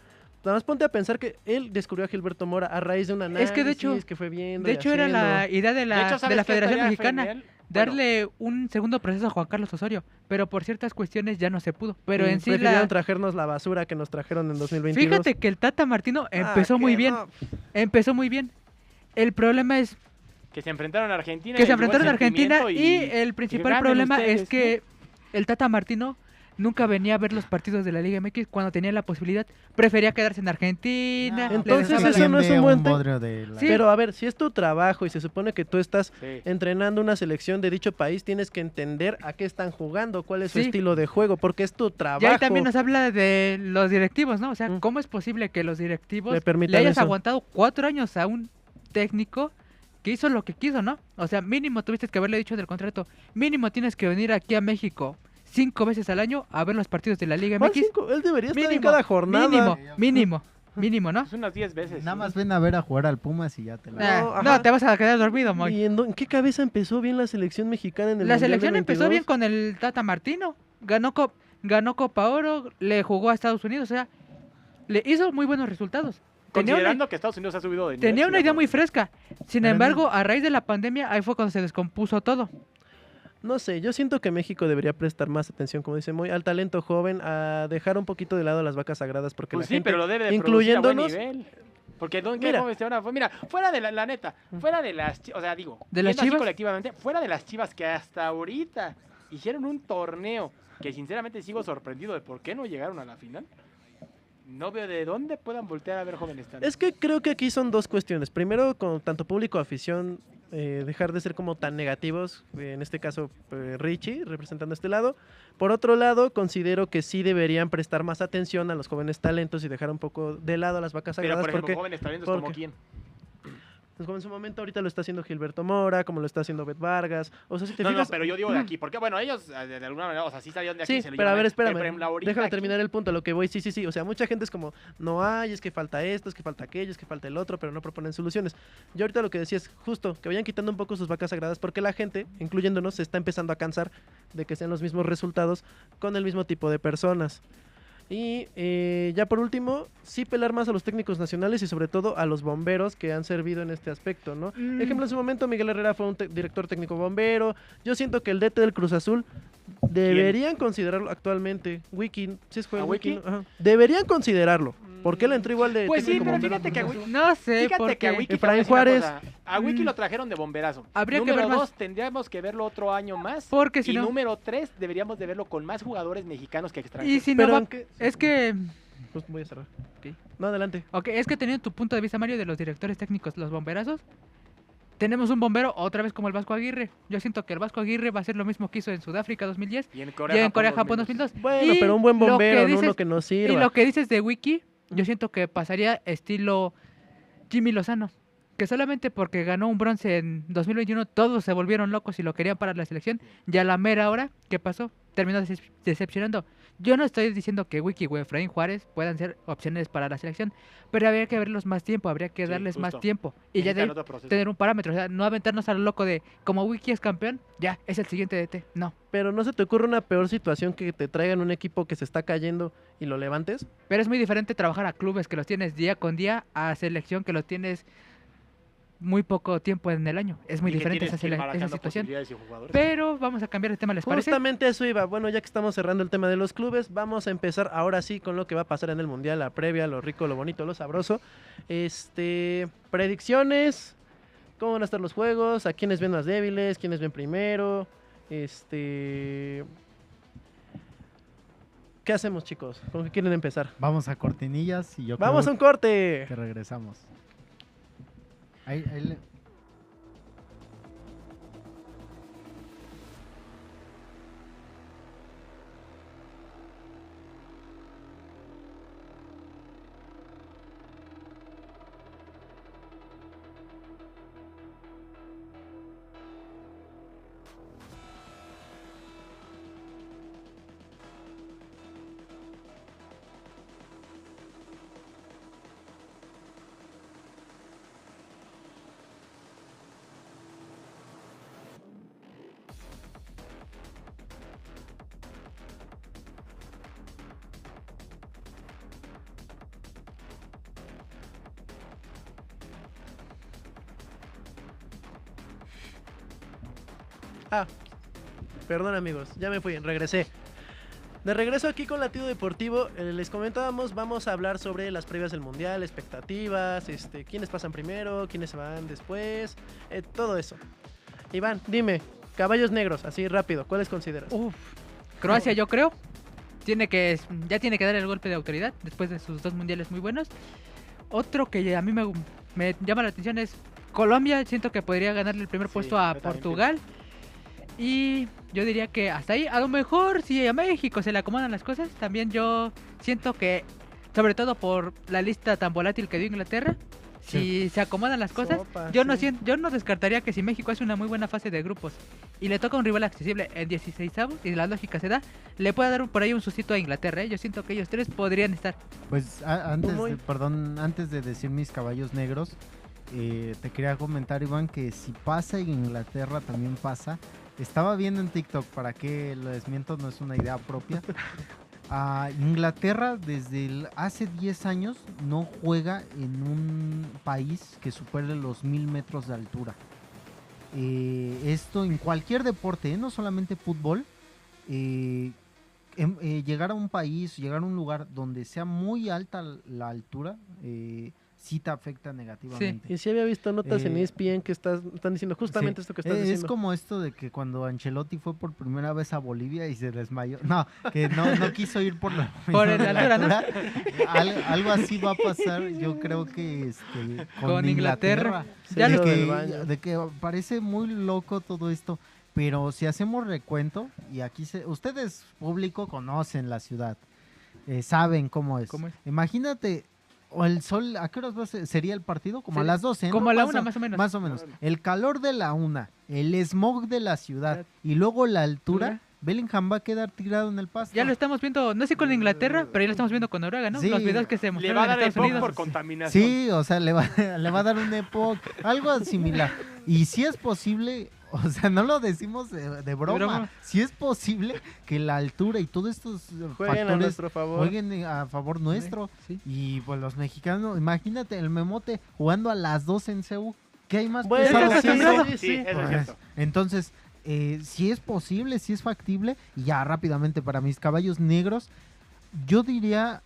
Nada más ponte a pensar que él descubrió a Gilberto Mora a raíz de un análisis Es que de hecho- que fue viendo De y hecho era la haciendo. idea de De la, hecho, de ¿sabes la qué Federación estaría Mexicana. genial? Darle un segundo proceso a Juan Carlos Osorio, pero por ciertas cuestiones ya no se pudo. Pero en sí prefirieron traernos la basura que nos trajeron en 2022. Fíjate que el Tata Martino empezó Ah, muy que bien, no. empezó muy bien. El problema es Que se enfrentaron a Argentina. que y se el buen enfrentaron a Argentina sentimiento y el principal ganen problema ustedes, es que el Tata Martino nunca venía a ver los partidos de la Liga MX cuando tenía la posibilidad. Prefería quedarse en Argentina. No, le entonces dejaba- eso no es un Vende buen bodrio de la- Sí. Pero a ver, si es tu trabajo y se supone que tú estás Sí. entrenando una selección de dicho país, tienes que entender a qué están jugando, cuál es su Sí. estilo de juego, porque es tu trabajo. Y ahí también nos habla de los directivos, ¿no? O sea, Mm. ¿cómo es posible que los directivos Le le, permitan hayas eso. aguantado 4 años a un técnico que hizo lo que quiso, ¿no? O sea, mínimo tuviste que haberle dicho en el contrato, mínimo tienes que venir aquí a México 5 veces al año a ver los partidos de la Liga ¿Cuál MX. cinco? Él debería estar en Mínimo, cada jornada. mínimo, ¿no? Es unas 10 veces. Nada sí. más ven a ver a jugar al Pumas y ya te la... No, No, ajá. te vas a quedar dormido, Moy. ¿Y en qué cabeza empezó bien la selección mexicana en el La Mundial del selección empezó 22? bien con el Tata Martino. Ganó Copa Oro, le jugó a Estados Unidos, o sea, le hizo muy buenos resultados. Tenía una- Considerando que Estados Unidos ha subido de nivel. Tenía sí, una de idea muy acuerdo. fresca. Sin Pero embargo, a raíz de la pandemia, ahí fue cuando se descompuso todo. No sé, yo siento que México debería prestar más atención, como dice Moy, al talento joven, a dejar un poquito de lado las vacas sagradas, porque Pues la sí, gente, pero lo debe de producir a buen incluyéndonos, nivel. Porque Don Mira. Gómez ahora fue, mira, fuera de la neta, fuera de las, o sea, digo, ¿De las viendo así Chivas? colectivamente, fuera de las Chivas que hasta ahorita hicieron un torneo que sinceramente sigo sorprendido de por qué no llegaron a la final. No veo de dónde puedan voltear a ver jóvenes tan. Es que creo que aquí son dos cuestiones. Primero, con tanto público afición, dejar de ser como tan negativos, en este caso Richie, representando este lado. Por otro lado, considero que sí deberían prestar más atención a los jóvenes talentos y dejar un poco de lado a las vacas Pero sagradas. por ejemplo, porque jóvenes talentos como porque- quién. pues, como en su momento ahorita lo está haciendo Gilberto Mora, como lo está haciendo Bet Vargas. O sea, si te No, fijas... pero yo digo de aquí, porque bueno, ellos de alguna manera, o sea, sí salieron de aquí. Sí, se lo pero a llevan ver, ahí. espérame. Por ejemplo, ahorita Déjame aquí- terminar el punto, a lo que voy. Sí. O sea, mucha gente es como, no hay, es que falta esto, es que falta aquello, es que falta el otro, pero no proponen soluciones. Yo ahorita lo que decía es justo que vayan quitando un poco sus vacas sagradas porque la gente, incluyéndonos, se está empezando a cansar de que sean los mismos resultados con el mismo tipo de personas. Y ya por último, sí pelar más a los técnicos nacionales y sobre todo a los bomberos que han servido en este aspecto, ¿no? Ejemplo, en su momento Miguel Herrera fue un director técnico bombero. Yo siento que el DT del Cruz Azul deberían considerarlo actualmente. Wiki, si es juego ¿A Wiki, Wiki? ajá. Deberían considerarlo. ¿Por qué él entró igual de Pues sí, técnico pero bombero fíjate que a Cruz Wiki- Azul? No sé, Fíjate porque que a Wiki, te Efraín voy a decir una Juárez. cosa, a Wiki Mm. lo trajeron de bomberazo. Habría que Número ver más. 2, tendríamos que verlo otro año más. Porque si y no- número 3, deberíamos de verlo con más jugadores mexicanos que Y extranjeros. si no Pero va- en qué- es que Pues voy a cerrar. Ok. No, adelante. ok, es que teniendo tu punto de vista, Mario, de los directores técnicos, los bomberazos, tenemos un bombero otra vez como el Vasco Aguirre. Yo siento que el Vasco Aguirre va a hacer lo mismo que hizo en Sudáfrica 2010 Y en y Corea, en Corea-Japón 2002. Bueno, Y pero un buen lo que bombero, no dices- uno que no Y sirva. lo que dices de Wiki, yo siento que pasaría estilo Jimmy Lozano, que solamente porque ganó un bronce en 2021 todos se volvieron locos y lo querían para la selección, y a la mera hora, ¿qué pasó? Terminó decepcionando. Yo no estoy diciendo que Wiki o Efraín Juárez puedan ser opciones para la selección, pero habría que verlos más tiempo, habría que Sí, darles más justo. tiempo y ya de ahí tener un parámetro, o sea, no aventarnos a lo loco de como Wiki es campeón, ya es el siguiente DT, no. Pero ¿no se te ocurre una peor situación que te traigan un equipo que se está cayendo y lo levantes? Pero es muy diferente trabajar a clubes que los tienes día con día a selección que los tienes muy poco tiempo en el año. Es muy diferente esa situación. Pero vamos a cambiar de tema, ¿les parece? Justamente eso iba. Bueno, ya que estamos cerrando el tema de los clubes, vamos a empezar ahora sí con lo que va a pasar en el Mundial, la previa, lo rico, lo bonito, lo sabroso. Predicciones, cómo van a estar los juegos, a quiénes ven más débiles, quiénes ven primero. ¿Qué hacemos, chicos? ¿Con qué quieren empezar? Vamos a cortinillas y yo ¡Vamos a creo un corte! que regresamos. Ahí le- Perdón, amigos, ya me fui, regresé. De regreso aquí con Latido Deportivo, les comentábamos, vamos a hablar sobre las previas del Mundial, expectativas, quiénes pasan primero, quiénes se van después, todo eso. Iván, dime, caballos negros, así rápido, ¿cuáles consideras? Uf, Croacia yo creo. Ya tiene que dar el golpe de autoridad después de sus 2 mundiales muy buenos. Otro que a mí me llama la atención es Colombia. Siento que podría ganarle el primer Sí, puesto a yo también Portugal. Y yo diría que hasta ahí. A lo mejor si a México se le acomodan las cosas, también yo siento que, sobre todo por la lista tan volátil que dio Inglaterra, si se acomodan las cosas, Sopa, yo no sí. yo no descartaría que si México hace una muy buena fase de grupos y le toca un rival accesible en 16avos y la lógica se da, le puede dar por ahí un sustito a Inglaterra, ¿eh? Yo siento que ellos 3 podrían estar. Pues antes de decir mis caballos negros, te quería comentar, Iván, que si pasa en Inglaterra también pasa. Estaba viendo en TikTok, para que lo desmiento, no es una idea propia. Inglaterra desde hace 10 años no juega en un país que supere los 1000 metros de altura. Esto en cualquier deporte, no solamente fútbol. Llegar a un país, llegar a un lugar donde sea muy alta la altura, sí te afecta negativamente. Y sí había visto notas en Eh, ESPN que están diciendo justamente Sí, esto que estás es diciendo. como esto de que cuando Ancelotti fue por primera vez a Bolivia y se desmayó. No, que no quiso ir por la Por misma la altura, ¿no? Algo así va a pasar, yo creo que Con Inglaterra. Se Ya hizo lo- del baño. de que parece muy loco todo esto, pero si hacemos recuento, y aquí ustedes, público, conocen la ciudad, saben cómo es. ¿Cómo es? Imagínate, o el sol, ¿a qué horas sería el partido? Como a Sí, las 12, ¿no? como a la 1 más o menos. Más o menos. El calor de la 1, el smog de la ciudad y luego la altura, Bellingham va a quedar tirado en el pasto. Ya lo estamos viendo, no sé con Inglaterra, pero ya lo estamos viendo con Noruega, ¿no? Sí. Los videos que se Le mostraron va a en dar Estados EPOC Unidos. por contaminación. Sí, o sea, le va a dar un EPOC, algo similar. Y si es posible, o sea, no lo decimos de broma, si es posible que la altura y todos estos Jueguen a factores nuestro favor. jueguen a favor nuestro. Sí. Y pues los mexicanos, imagínate el Memote jugando a las 2 en CEU. ¿Qué hay más Bueno, pesado sí, que sí, eso? sí, Sí, eso es Pues, cierto. entonces, si es posible, si es factible, y ya rápidamente para mis caballos negros, yo diría,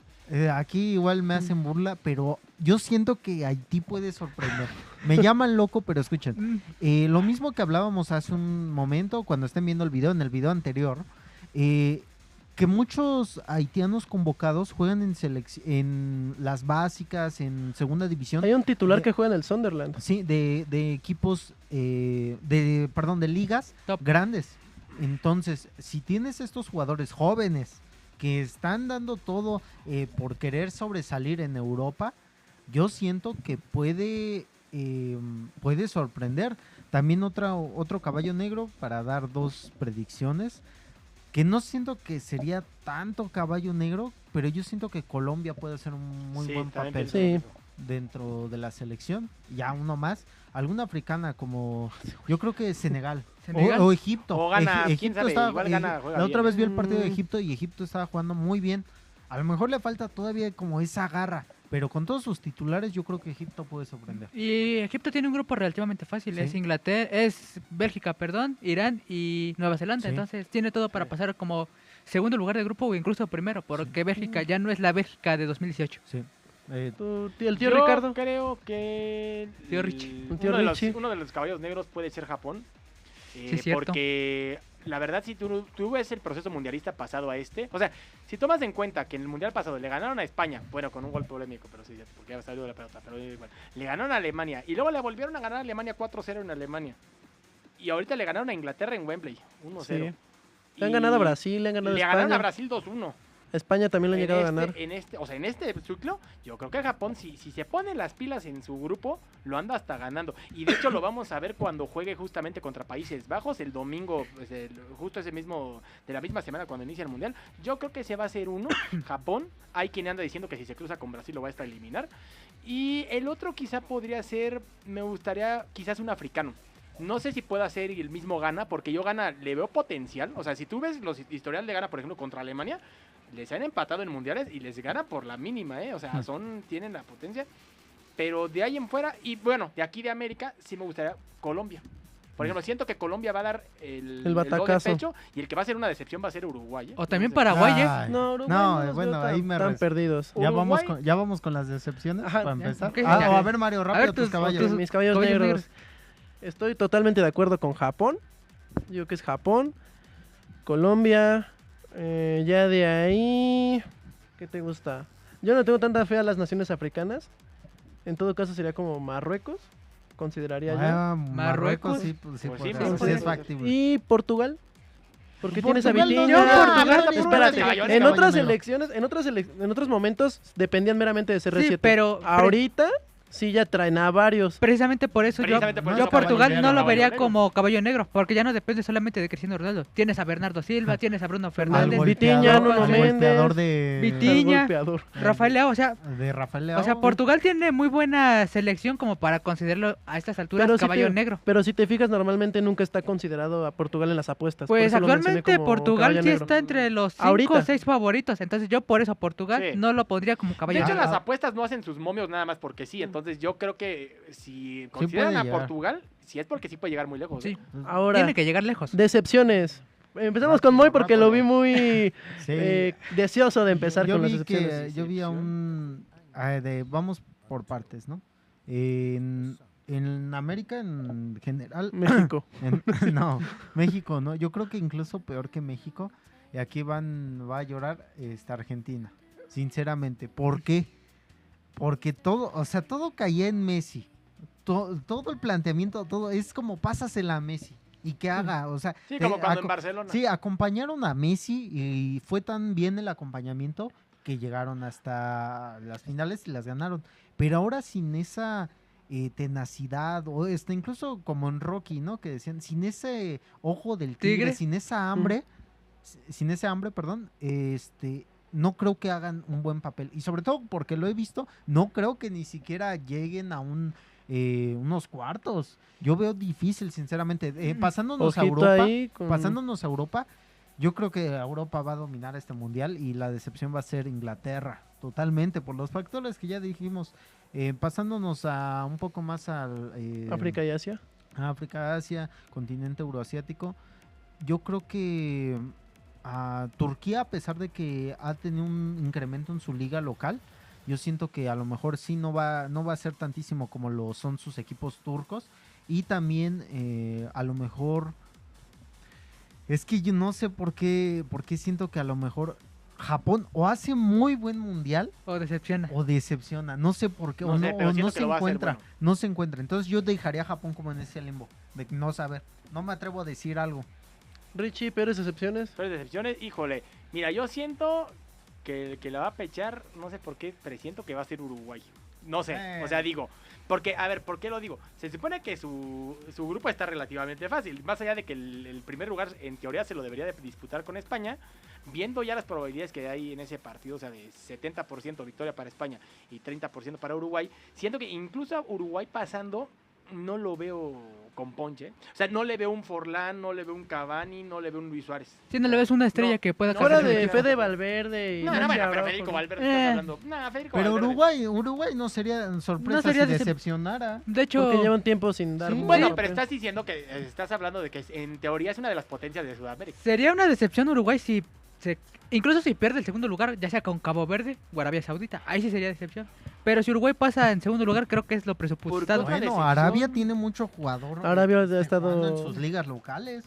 aquí igual me hacen burla, pero yo siento que Haití puede sorprender. Me llaman loco, pero escuchen. Lo mismo que hablábamos hace un momento, cuando estén viendo el video, en el video anterior, que muchos haitianos convocados juegan en las básicas, en segunda división. Hay un titular de- que juega en el Sunderland. Sí, de equipos, de ligas Top. grandes. Entonces, si tienes estos jugadores jóvenes que están dando todo por querer sobresalir en Europa, yo siento que puede sorprender. También otro caballo negro para dar 2 predicciones, que no siento que sería tanto caballo negro, pero yo siento que Colombia puede hacer un muy Sí, buen también papel pienso Sí. lo mismo. dentro de la selección. Ya uno más, alguna africana como yo creo que Senegal, Senegal. O Egipto. O gana, quién Egipto sabe, estaba, igual gana, juega la otra bien. vez vi el partido de Mm. Egipto y Egipto estaba jugando muy bien. A lo mejor le falta todavía como esa garra, pero con todos sus titulares yo creo que Egipto puede sorprender. Y Egipto tiene un grupo relativamente fácil, Sí. es Inglaterra, es Bélgica, perdón, Irán y Nueva Zelanda, Sí. entonces tiene todo para pasar como segundo lugar de grupo o incluso primero, porque Bélgica ya no es la Bélgica de 2018. Sí. El tío Yo Ricardo. creo que Tío Richie. Un tío Richie. uno de los caballos negros puede ser Japón. Sí, cierto. Porque la verdad, si tú ves el proceso mundialista pasado a o sea, si tomas en cuenta que en el mundial pasado le ganaron a España, bueno, con un gol polémico, pero sí, porque ya salió de la pelota, pero bueno, le ganaron a Alemania y luego le volvieron a ganar a Alemania 4-0 en Alemania. Y ahorita le ganaron a Inglaterra en Wembley, 1-0. Sí. Le han ganado a Brasil, le han ganado a Le ganaron a España. Brasil 2-1. España también le han llegado a ganar. O sea, en este ciclo, yo creo que Japón, si se pone las pilas en su grupo, lo anda hasta ganando. Y de hecho lo vamos a ver cuando juegue justamente contra Países Bajos el domingo, pues, justo ese mismo, de la misma semana cuando inicia el Mundial. Yo creo que ese va a ser uno, Japón. Hay quien anda diciendo que si se cruza con Brasil lo va a estar eliminar. Y el otro quizá podría ser, me gustaría quizás un africano. No sé si pueda ser el mismo Ghana, porque yo Ghana le veo potencial. O sea, si tú ves los historial de Ghana, por ejemplo, contra Alemania, les han empatado en mundiales y les gana por la mínima, O sea, tienen la potencia. Pero de ahí en fuera, y bueno, de aquí de América, sí me gustaría Colombia. Por ejemplo, siento que Colombia va a dar el do de batacazo. pecho y el que va a ser una decepción va a ser Uruguay. O también Entonces, Paraguay, ¿eh? Ay, No, Uruguay no, los bueno, veo ahí tan, me tan res- perdidos. ya Uruguay. vamos con las decepciones Ajá, para ya, empezar. ok, A ya. ver, Mario, A rápido ver, tus caballos. Mis caballos negros. Estoy totalmente de acuerdo con Japón. Yo creo que es Japón. Colombia. Ya de ahí. ¿Qué te gusta? Yo no tengo tanta fe a las naciones africanas. En todo caso sería como Marruecos. Consideraría yo. Ah, Marruecos, Marruecos. sí, pues, sí, Pues podría sí, ser, pues, sí es sí. factible. Y Portugal. Porque tienes a Portugal no, Vitinha. no, Portugal, espérate. En otras elecciones, en otros momentos dependían meramente de CR7. Sí, pero Ahorita sí ya traen a varios. precisamente por eso Precisamente por yo eso Portugal caballo no lo negro, vería caballo negro. como caballo negro, porque ya no depende solamente de Cristiano Ronaldo. Tienes a Bernardo Silva, tienes a Bruno Al Fernández, Vitinha, golpeador, Nuno al Méndez, golpeador de Vitinha, El golpeador. Rafael Leao, o sea, Rafael Leao. o sea, Portugal tiene muy buena selección como para considerarlo a estas alturas Pero sí caballo te- negro. Pero si te fijas, normalmente nunca está considerado a Portugal en las apuestas. por Pues eso lo mencioné actualmente como Portugal caballo sí negro. está entre los 5 Ahorita. o 6 favoritos, entonces yo por eso Portugal Sí. no lo pondría como De caballo hecho, negro. las apuestas no hacen sus momios nada más porque sí. Entonces, yo creo que si consideran puede a llegar. Portugal, si es porque sí puede llegar muy lejos. Sí, Ahora, tiene que llegar lejos. decepciones. Empezamos con Moy porque lo vi muy Sí. deseoso de empezar yo con las vi decepciones. que yo vi a un vamos por partes, ¿no? En América en general... México. No, México, ¿no? Yo creo que incluso peor que México. Y aquí va a llorar Argentina, sinceramente. ¿Por qué? Porque todo, o sea, todo caía en Messi. Todo el planteamiento, todo es como pásasela a Messi y que haga, o sea, Sí, como cuando en Barcelona. sí, acompañaron a Messi y fue tan bien el acompañamiento que llegaron hasta las finales y las ganaron. Pero ahora sin esa tenacidad, o incluso como en Rocky, ¿no? Que decían, sin ese ojo del tigre, sin esa hambre, perdón, no creo que hagan un buen papel. Y sobre todo porque lo he visto, no creo que ni siquiera lleguen a unos cuartos. Yo veo difícil, sinceramente. Pasándonos a Ojito Europa, ahí con- pasándonos a Europa, yo creo que Europa va a dominar este mundial y la decepción va a ser Inglaterra, totalmente, por los factores que ya dijimos. Pasándonos a un poco más al África y Asia. África, Asia, continente euroasiático, yo creo que Turquía, a pesar de que ha tenido un incremento en su liga local, yo siento que a lo mejor sí no va a ser tantísimo como lo son sus equipos turcos. Y también a lo mejor es que yo no sé por qué siento que a lo mejor Japón o hace muy buen mundial O decepciona. o decepciona, no sé por qué, No sé, pero siento que se lo va a hacer encuentra, bueno. no se encuentra. Entonces yo dejaría a Japón como en ese limbo de no saber, no me atrevo a decir algo. Richie, peores excepciones. Pero decepciones, híjole. Mira, yo siento que el que la va a pechar, no sé por qué, presiento que va a ser Uruguay. No sé, o sea, digo, porque, a ver, ¿por qué lo digo? Se supone que su grupo está relativamente fácil, más allá de que el primer lugar en teoría se lo debería de disputar con España, viendo ya las probabilidades que hay en ese partido, o sea, de 70% victoria para España y 30% para Uruguay, siento que incluso a Uruguay pasando no lo veo con ponche. O sea, no le veo un Forlán, no le veo un Cavani, no le veo un Luis Suárez. Si no le ves una estrella No, que pueda no, Fuera cambiar de el equipo. Fede Valverde y No, Nacho bueno, pero Araujo, Federico ¿no? Valverde estás hablando. Federico Pero Valverde. Uruguay no sería sorpresa No sería si decepcionara. De hecho, Porque llevan tiempo sin dar. Sí. un Bueno, buen pero papel. estás diciendo que estás hablando de que en teoría es una de las potencias de Sudamérica. sería una decepción Uruguay si incluso si pierde el segundo lugar, ya sea con Cabo Verde o Arabia Saudita, ahí sí sería decepción. Pero si Uruguay pasa en segundo lugar, creo que es lo presupuestado. Otra Bueno, decepción. Arabia tiene mucho jugador. Arabia ha jugando estado- en sus ligas locales.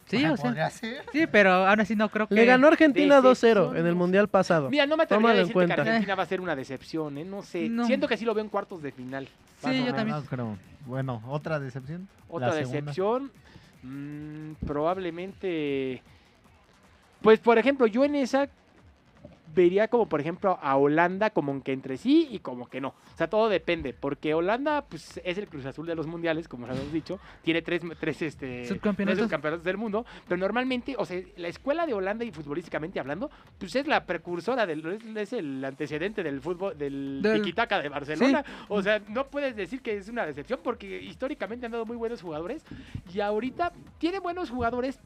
Sí, o sea, podría ser. sí, pero aún así no creo que... Le ganó Argentina 2-0 Decepción, en el no. Mundial pasado. Mira, no me atrevería a Tómalo en decirte cuenta. que Argentina va a ser una decepción, ¿eh? No sé. No. Siento que sí lo veo en cuartos de final. Sí, más o yo menos. también. No creo. Bueno, otra decepción. Otra La segunda. decepción, probablemente... Pues, por ejemplo, yo en esa vería como, por ejemplo, a Holanda como que entre sí y como que no. O sea, todo depende, porque Holanda pues, es el Cruz Azul de los mundiales, como lo hemos dicho. Tiene tres Subcampeonatos. subcampeonatos del mundo, pero normalmente, o sea, la escuela de Holanda y futbolísticamente hablando, pues es la precursora, es el antecedente del fútbol, del tiki-taka de Barcelona. O sea, no puedes decir que es una decepción porque históricamente han dado muy buenos jugadores y ahorita tiene buenos jugadores,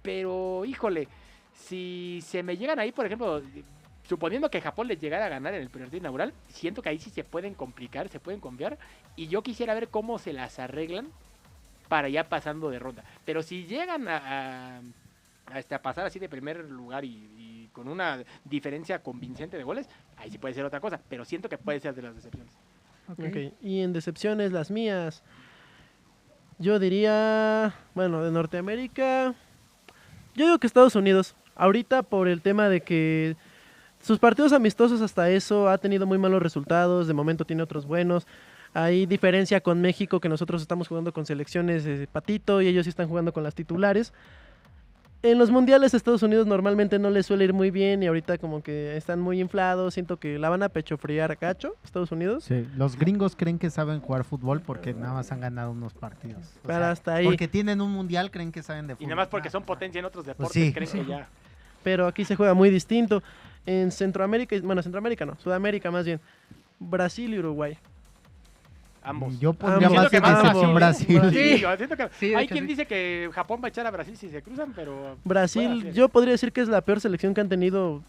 pero híjole, si se me llegan ahí, por ejemplo, suponiendo que Japón les llegara a ganar en el partido inaugural, siento que ahí sí se pueden complicar, se pueden confiar, y yo quisiera ver cómo se las arreglan para ya pasando de ronda. Pero si llegan a pasar así de primer lugar y con una diferencia convincente de goles, ahí sí puede ser otra cosa, pero siento que puede ser de las decepciones. Ok. Ok, y en decepciones, las mías. Yo diría, bueno, de Norteamérica. Yo digo que Estados Unidos. Ahorita por el tema de que sus partidos amistosos hasta eso ha tenido muy malos resultados. De momento tiene otros buenos. Hay diferencia con México, que nosotros estamos jugando con selecciones de patito y ellos sí están jugando con las titulares. En los mundiales Estados Unidos normalmente no les suele ir muy bien y ahorita como que están muy inflados. Siento que la van a pechofriar a cacho, Estados Unidos. Sí, los gringos creen que saben jugar fútbol porque nada más han ganado unos partidos. O Pero sea, hasta ahí. porque tienen un mundial, creen que saben de Y fútbol. nada más porque son potencia en otros deportes, sí. creen que ya... Pero aquí se juega muy distinto. En Centroamérica, bueno, Centroamérica no, Sudamérica más bien. Brasil y Uruguay. Ambos. Yo pondría Ambos. más Siento que en más decepción Brasil. Brasil. Sí, Sí. yo siento que Sí, de hay hecho, quien sí. dice que Japón va a echar a Brasil si se cruzan, pero... Brasil, Puede ser. yo podría decir que es la peor selección que han tenido,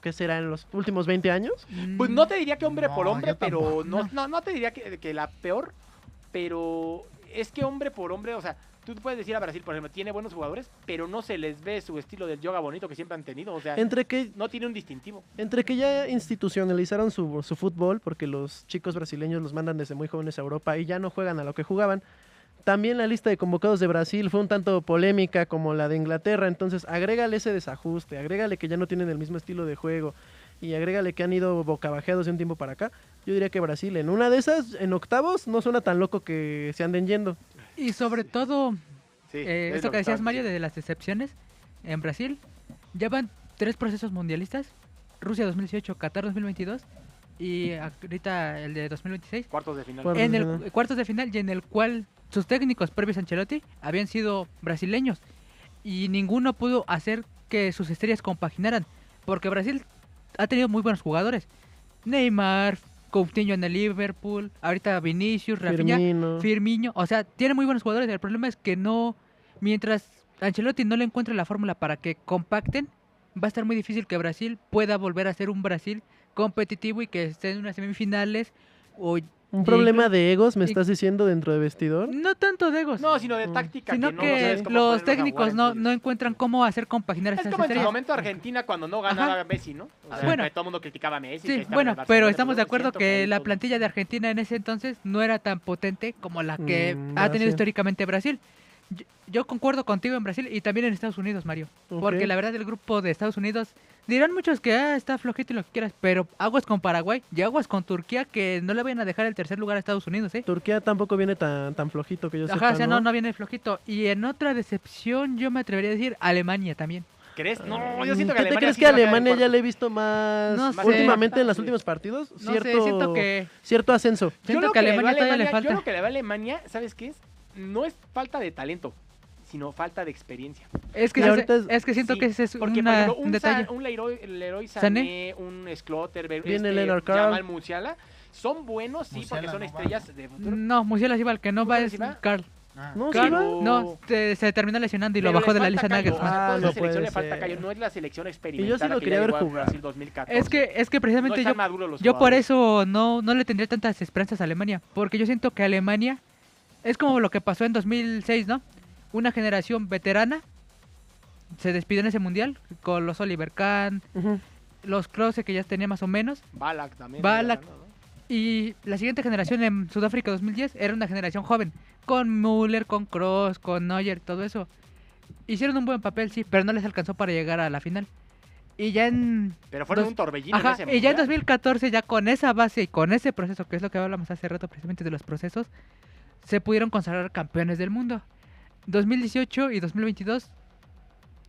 ¿qué será? En los últimos 20 años. Pues no te diría que hombre por No, hombre, yo pero tampoco. no te diría que la peor, pero es que hombre por hombre, o sea, tú puedes decir a Brasil, por ejemplo, tiene buenos jugadores, pero no se les ve su estilo del yoga bonito que siempre han tenido. O sea, Entre que no tiene un distintivo. Entre que ya institucionalizaron su fútbol, porque los chicos brasileños los mandan desde muy jóvenes a Europa y ya no juegan a lo que jugaban, también la lista de convocados de Brasil fue un tanto polémica como la de Inglaterra, entonces agrégale ese desajuste, agrégale que ya no tienen el mismo estilo de juego y agrégale que han ido bocabajeados de un tiempo para acá. Yo diría que Brasil en una de esas, en octavos, no suena tan loco que se anden yendo. Y sobre todo, Sí, es esto lo que decías, estaba Mario, diciendo. de las decepciones en Brasil, ya van 3 procesos mundialistas, Rusia 2018, Qatar 2022 y ahorita el de 2026, Cuartos de final. Cuartos. en el final. cuartos de final y en el cual sus técnicos previos a Ancelotti habían sido brasileños y ninguno pudo hacer que sus estrellas compaginaran, porque Brasil ha tenido muy buenos jugadores, Neymar, Coutinho en el Liverpool, ahorita Vinicius, Rafinha, Firmino, o sea, tiene muy buenos jugadores. El problema es que no, mientras Ancelotti no le encuentre la fórmula para que compacten, va a estar muy difícil que Brasil pueda volver a ser un Brasil competitivo y que esté en unas semifinales o Un problema de egos, me y- estás diciendo, dentro de vestidor. no tanto de egos, No, sino de táctica. sino no que sabes cómo los ponerlos a técnicos jugar no, entre no ellos. encuentran cómo hacer compaginar Es esas como en su estrellas. momento Argentina cuando no ganaba Ajá. Messi, ¿no? O sea, Bueno. que todo el mundo criticaba a Messi. que Sí, estaba en bueno, el pero Barcelona, estamos de yo acuerdo siento que ahí la todo- plantilla de Argentina en ese entonces no era tan potente como la que ha tenido Brasil. históricamente Brasil. Yo concuerdo contigo en Brasil y también en Estados Unidos, Mario. Ok. Porque la verdad el grupo de Estados Unidos, dirán muchos que está flojito y lo que quieras, pero aguas con Paraguay y aguas con Turquía que no le vayan a dejar el tercer lugar a Estados Unidos, ¿eh? Turquía tampoco viene tan flojito que yo Ajá, sepa, o sea, no viene flojito. Y en otra decepción yo me atrevería a decir Alemania también. ¿Crees? No, yo siento que ¿Qué te Alemania crees sí que se va a quedar en Alemania ya cuartos. le he visto más No sé. últimamente en los Sí. últimos partidos? No sé, siento Cierto ascenso. Yo siento lo que a le veo a Alemania todavía le Yo falta. lo que le va a Alemania, ¿sabes qué es? No es falta de talento, sino falta de experiencia. Es que, Y ahorita es que siento Sí, que ese es porque, por una- ejemplo, un detalle. un Leroy Sané. Sané, un Schlotterbeck, Viene Leonard Carl. Jamal Musiala, son buenos, sí, porque Musiala son no va. estrellas de futuro. No, Musiala sí va, el que no va ¿Musiala es sí va? Carl. No, Carl, sí va. Pero- no, se terminó lesionando y lo Pero bajó les de la falta lista callo, Nagelsmann. o sea, toda Ah, esa no selección puede le falta ser. callo, no es la selección Y experimentada yo sí lo que quería ya ver llegó a jugar. Brasil 2014. Es que no precisamente están yo, maduros los yo por jugadores. eso no le tendría tantas esperanzas a Alemania, porque yo siento que Alemania es como lo que pasó en 2006, ¿no? Una generación veterana se despidió en ese mundial con los Oliver Kahn, Ujú. los Klose que ya tenía más o menos, Ballack también. Ballack. ¿no? y la siguiente generación en Sudáfrica 2010 era una generación joven, con Müller, con Kroos, con Neuer, todo eso. Hicieron un buen papel, sí, pero no les alcanzó para llegar a la final. Y ya en Pero fueron Dos- un torbellino en Ajá, ese y ya en mundial. 2014, ya con esa base y con ese proceso, que es lo que hablamos hace rato precisamente de los procesos, se pudieron consagrar campeones del mundo. 2018 y 2022,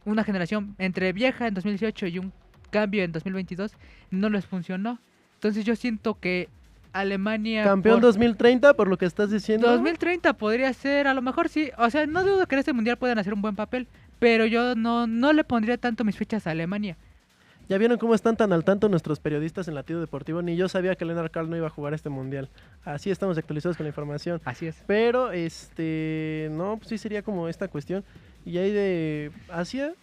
una generación entre vieja en 2018 y un cambio en 2022, no les funcionó. Entonces yo siento que Alemania... Campeón por 2030, por lo que estás diciendo. 2030 podría ser, a lo mejor sí, o sea, no dudo que en este mundial puedan hacer un buen papel, pero yo no le pondría tanto mis fichas a Alemania. Ya vieron cómo están tan al tanto nuestros periodistas en Latido Deportivo. Ni yo sabía que Leonard Carl no iba a jugar este mundial. Así estamos actualizados con la información. Así es. Pero, no, pues sí sería como esta cuestión. Y ahí de Asia,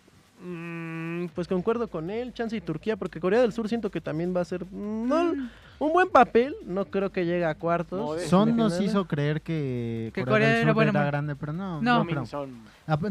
pues concuerdo con él, chance y Turquía, porque Corea del Sur siento que también va a ser no, un buen papel. No creo que llegue a cuartos. No, Son nos semifinales. hizo creer que Que Corea Corea del era Sur buena era man- grande, pero no. No. no creo. Minson.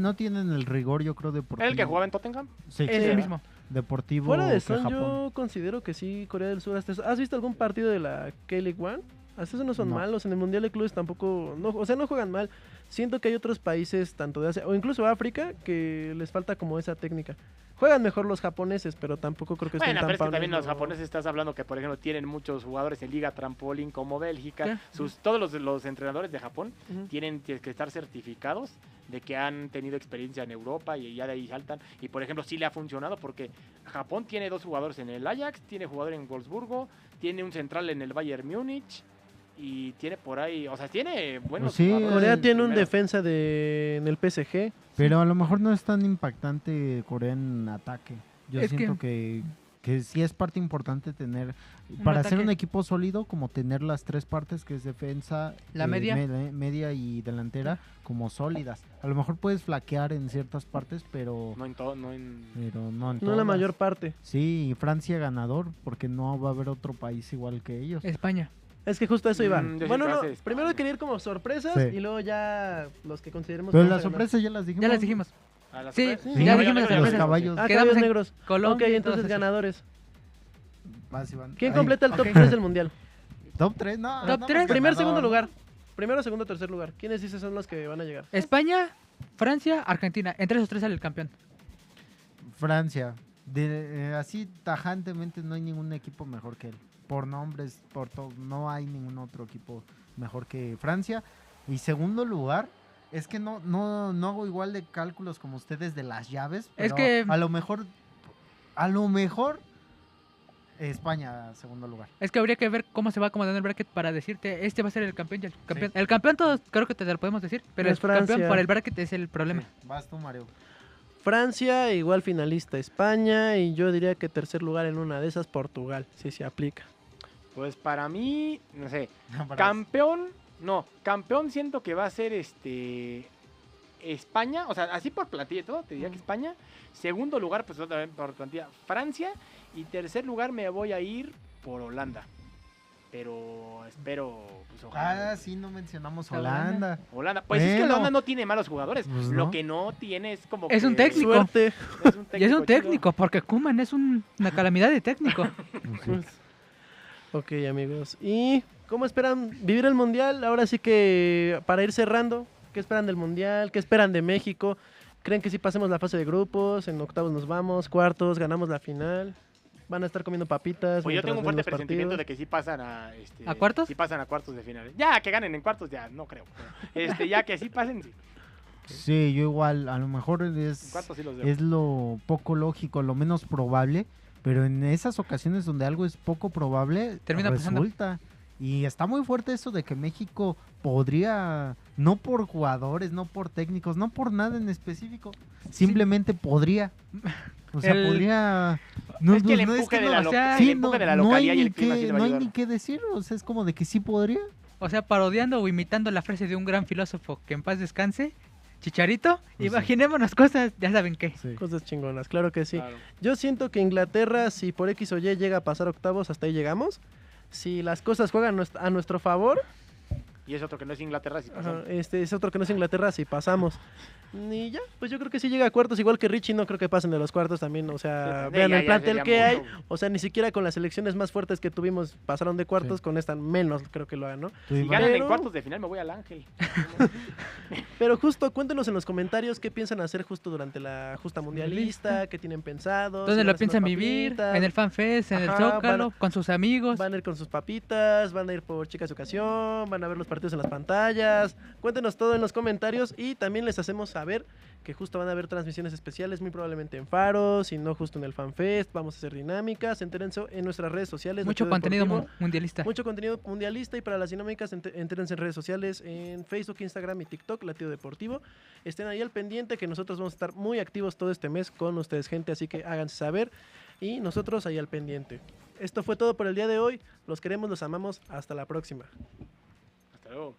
No tienen el rigor, yo creo, deportivo. ¿El que jugaba en Tottenham? Sí, Ese Sí. mismo. deportivo Fuera de que eso, Japón. yo considero que sí, Corea del Sur. Hasta eso. ¿Has visto algún partido de la K-League One? Hasta eso no son No. malos. En el Mundial de Clubes tampoco. No, o sea, no juegan mal. Siento que hay otros países, tanto de Asia o incluso África, que les falta como esa técnica. Juegan mejor los japoneses, pero tampoco creo que estén Bueno, tan pero es que también pablos, los japoneses estás hablando que, por ejemplo, tienen muchos jugadores en Liga Trampolín como Bélgica. ¿Qué? Todos los entrenadores de Japón Ujú. tienen que estar certificados de que han tenido experiencia en Europa y ya de ahí saltan. Y, por ejemplo, sí le ha funcionado porque Japón tiene 2 jugadores en el Ajax, tiene jugador en Wolfsburgo, tiene un central en el Bayern Múnich y tiene por ahí, o sea, tiene buenos Sí, jugadores. Corea en tiene un primera. defensa en el PSG. Pero a lo mejor no es tan impactante Corea en ataque. Yo Es siento que sí es parte importante tener, para hacer ataque. un equipo sólido, como tener las 3 partes, que es defensa, La media. media y delantera, como sólidas. A lo mejor puedes flaquear en ciertas partes, pero No en todo, no en... no en No la todas. mayor parte. Sí, y Francia ganador, porque no va a haber otro país igual que ellos. España. Es que justo a eso iba. Yo siento Bueno, que no, hace España. primero quería ir como sorpresas Sí. y luego ya los que consideremos Pero que van las a ganar. sorpresas ya las dijimos. Ya las dijimos. ¿A las Sí, sorpresas? sí, ya caballos dijimos las negros. Los sorpresas. caballos. Ah, Quedamos caballos en negros. Colombia. Ok, y entonces todos esos. ganadores. Vas, Iván. ¿Quién Ahí. completa el top ok. 3 del mundial? Top 3, no. Top no, tres. Primer, ganador, segundo ¿no? lugar. Primero, segundo, tercer lugar. ¿Quiénes dices son los que van a llegar? España, Francia, Argentina. Entre esos tres sale el campeón. Francia. Así tajantemente no hay ningún equipo mejor que él. Por nombres, por todo. No hay ningún otro equipo mejor que Francia. Y segundo lugar, es que no hago igual de cálculos como ustedes de las llaves. Es Pero que- a lo mejor España, segundo lugar. Es que habría que ver cómo se va acomodando el bracket para decirte, este va a ser el campeón y el campeón. Sí. El campeón todos creo que te lo podemos decir, pero Es el campeón Francia. por el bracket es el problema. Vas tú, Mario. Francia, igual finalista España y yo diría que tercer lugar en una de esas Portugal, si se aplica. Pues para mí, no sé, Para- campeón siento que va a ser España, o sea, así por plantilla y todo, te diría que España. Segundo lugar, pues otra vez por plantilla, Francia. Y tercer lugar me voy a ir por Holanda. Pero espero, pues ojalá. Ah, sí, no mencionamos Holanda. Holanda. Holanda. Pues es que Bueno. Holanda no tiene malos jugadores. Pues Lo no. que no tiene es como Es un que- técnico. Suerte. Es un Y es un chido. técnico, porque Koeman es una calamidad de técnico. Ok, amigos. ¿Y cómo esperan vivir el mundial? Ahora sí que para ir cerrando, ¿qué esperan del mundial? ¿Qué esperan de México? ¿Creen que si pasemos la fase de grupos? ¿En octavos nos vamos? ¿Cuartos? ¿Ganamos la final? ¿Van a estar comiendo papitas? Pues yo tengo un fuerte mientras ven los presentimiento de partidos? que sí pasan ¿A cuartos? Sí pasan a cuartos de finales. Ya, que ganen en cuartos, ya, no creo. Pero, ya que sí pasen, sí. Sí, yo igual, a lo mejor En es cuartos sí los veo. lo poco lógico, lo menos probable, pero en esas ocasiones donde algo es poco probable, Termina pasando. resulta. Y está muy fuerte eso de que México podría, no por jugadores, no por técnicos, no por nada en específico, simplemente podría. O sea, El- podría... Es que el no, empuje que de no, la o lo- sea, el sí, empuje de la no hay localidad y ni el clima sí que- te va a no hay ayudar. ni qué decir, o sea, es como de que sí podría. O sea, parodiando o imitando la frase de un gran filósofo que en paz descanse, Chicharito, Pues sí. imaginémonos cosas, ya saben qué. Cosas chingonas, claro que sí. Claro. Yo siento que Inglaterra, si por X o Y llega a pasar octavos, hasta ahí llegamos. Si las cosas juegan a nuestro favor, Y es otro que no es Inglaterra, sí pasan. ajá, es otro que no es Inglaterra, si pasamos. Y ya, pues yo creo que sí llega a cuartos, igual que Richie, no creo que pasen de los cuartos también. O sea, Sí, vean ya, el ya plantel sería que hay. mucho. O sea, ni siquiera con las selecciones más fuertes que tuvimos pasaron de cuartos, Sí. con esta menos creo que lo hagan, ¿no? Tú, Si Iván. ganan en Pero- cuartos de final, me voy al Ángel. Pero justo cuéntenos en los comentarios qué piensan hacer justo durante la justa mundialista, qué tienen pensado. ¿Dónde si van lo a hacer piensan unas vivir? papitas, En el FanFest, en el Ajá, Zócalo, con sus amigos. Van a ir con sus papitas, van a ir por chicas de ocasión, van a ver los partidos en las pantallas. Cuéntenos todo en los comentarios y también les hacemos saber que justo van a haber transmisiones especiales, muy probablemente en Faro, si no justo en el FanFest. Vamos a hacer dinámicas, entérense en nuestras redes sociales. Mucho Latido contenido Deportivo. mundialista. Mucho contenido mundialista y para las dinámicas entérense en redes sociales, en Facebook, Instagram y TikTok, Latido Deportivo. Estén ahí al pendiente que nosotros vamos a estar muy activos todo este mes con ustedes, gente, así que háganse saber y nosotros ahí al pendiente. Esto fue todo por el día de hoy. Los queremos, los amamos. Hasta la próxima. Hasta luego.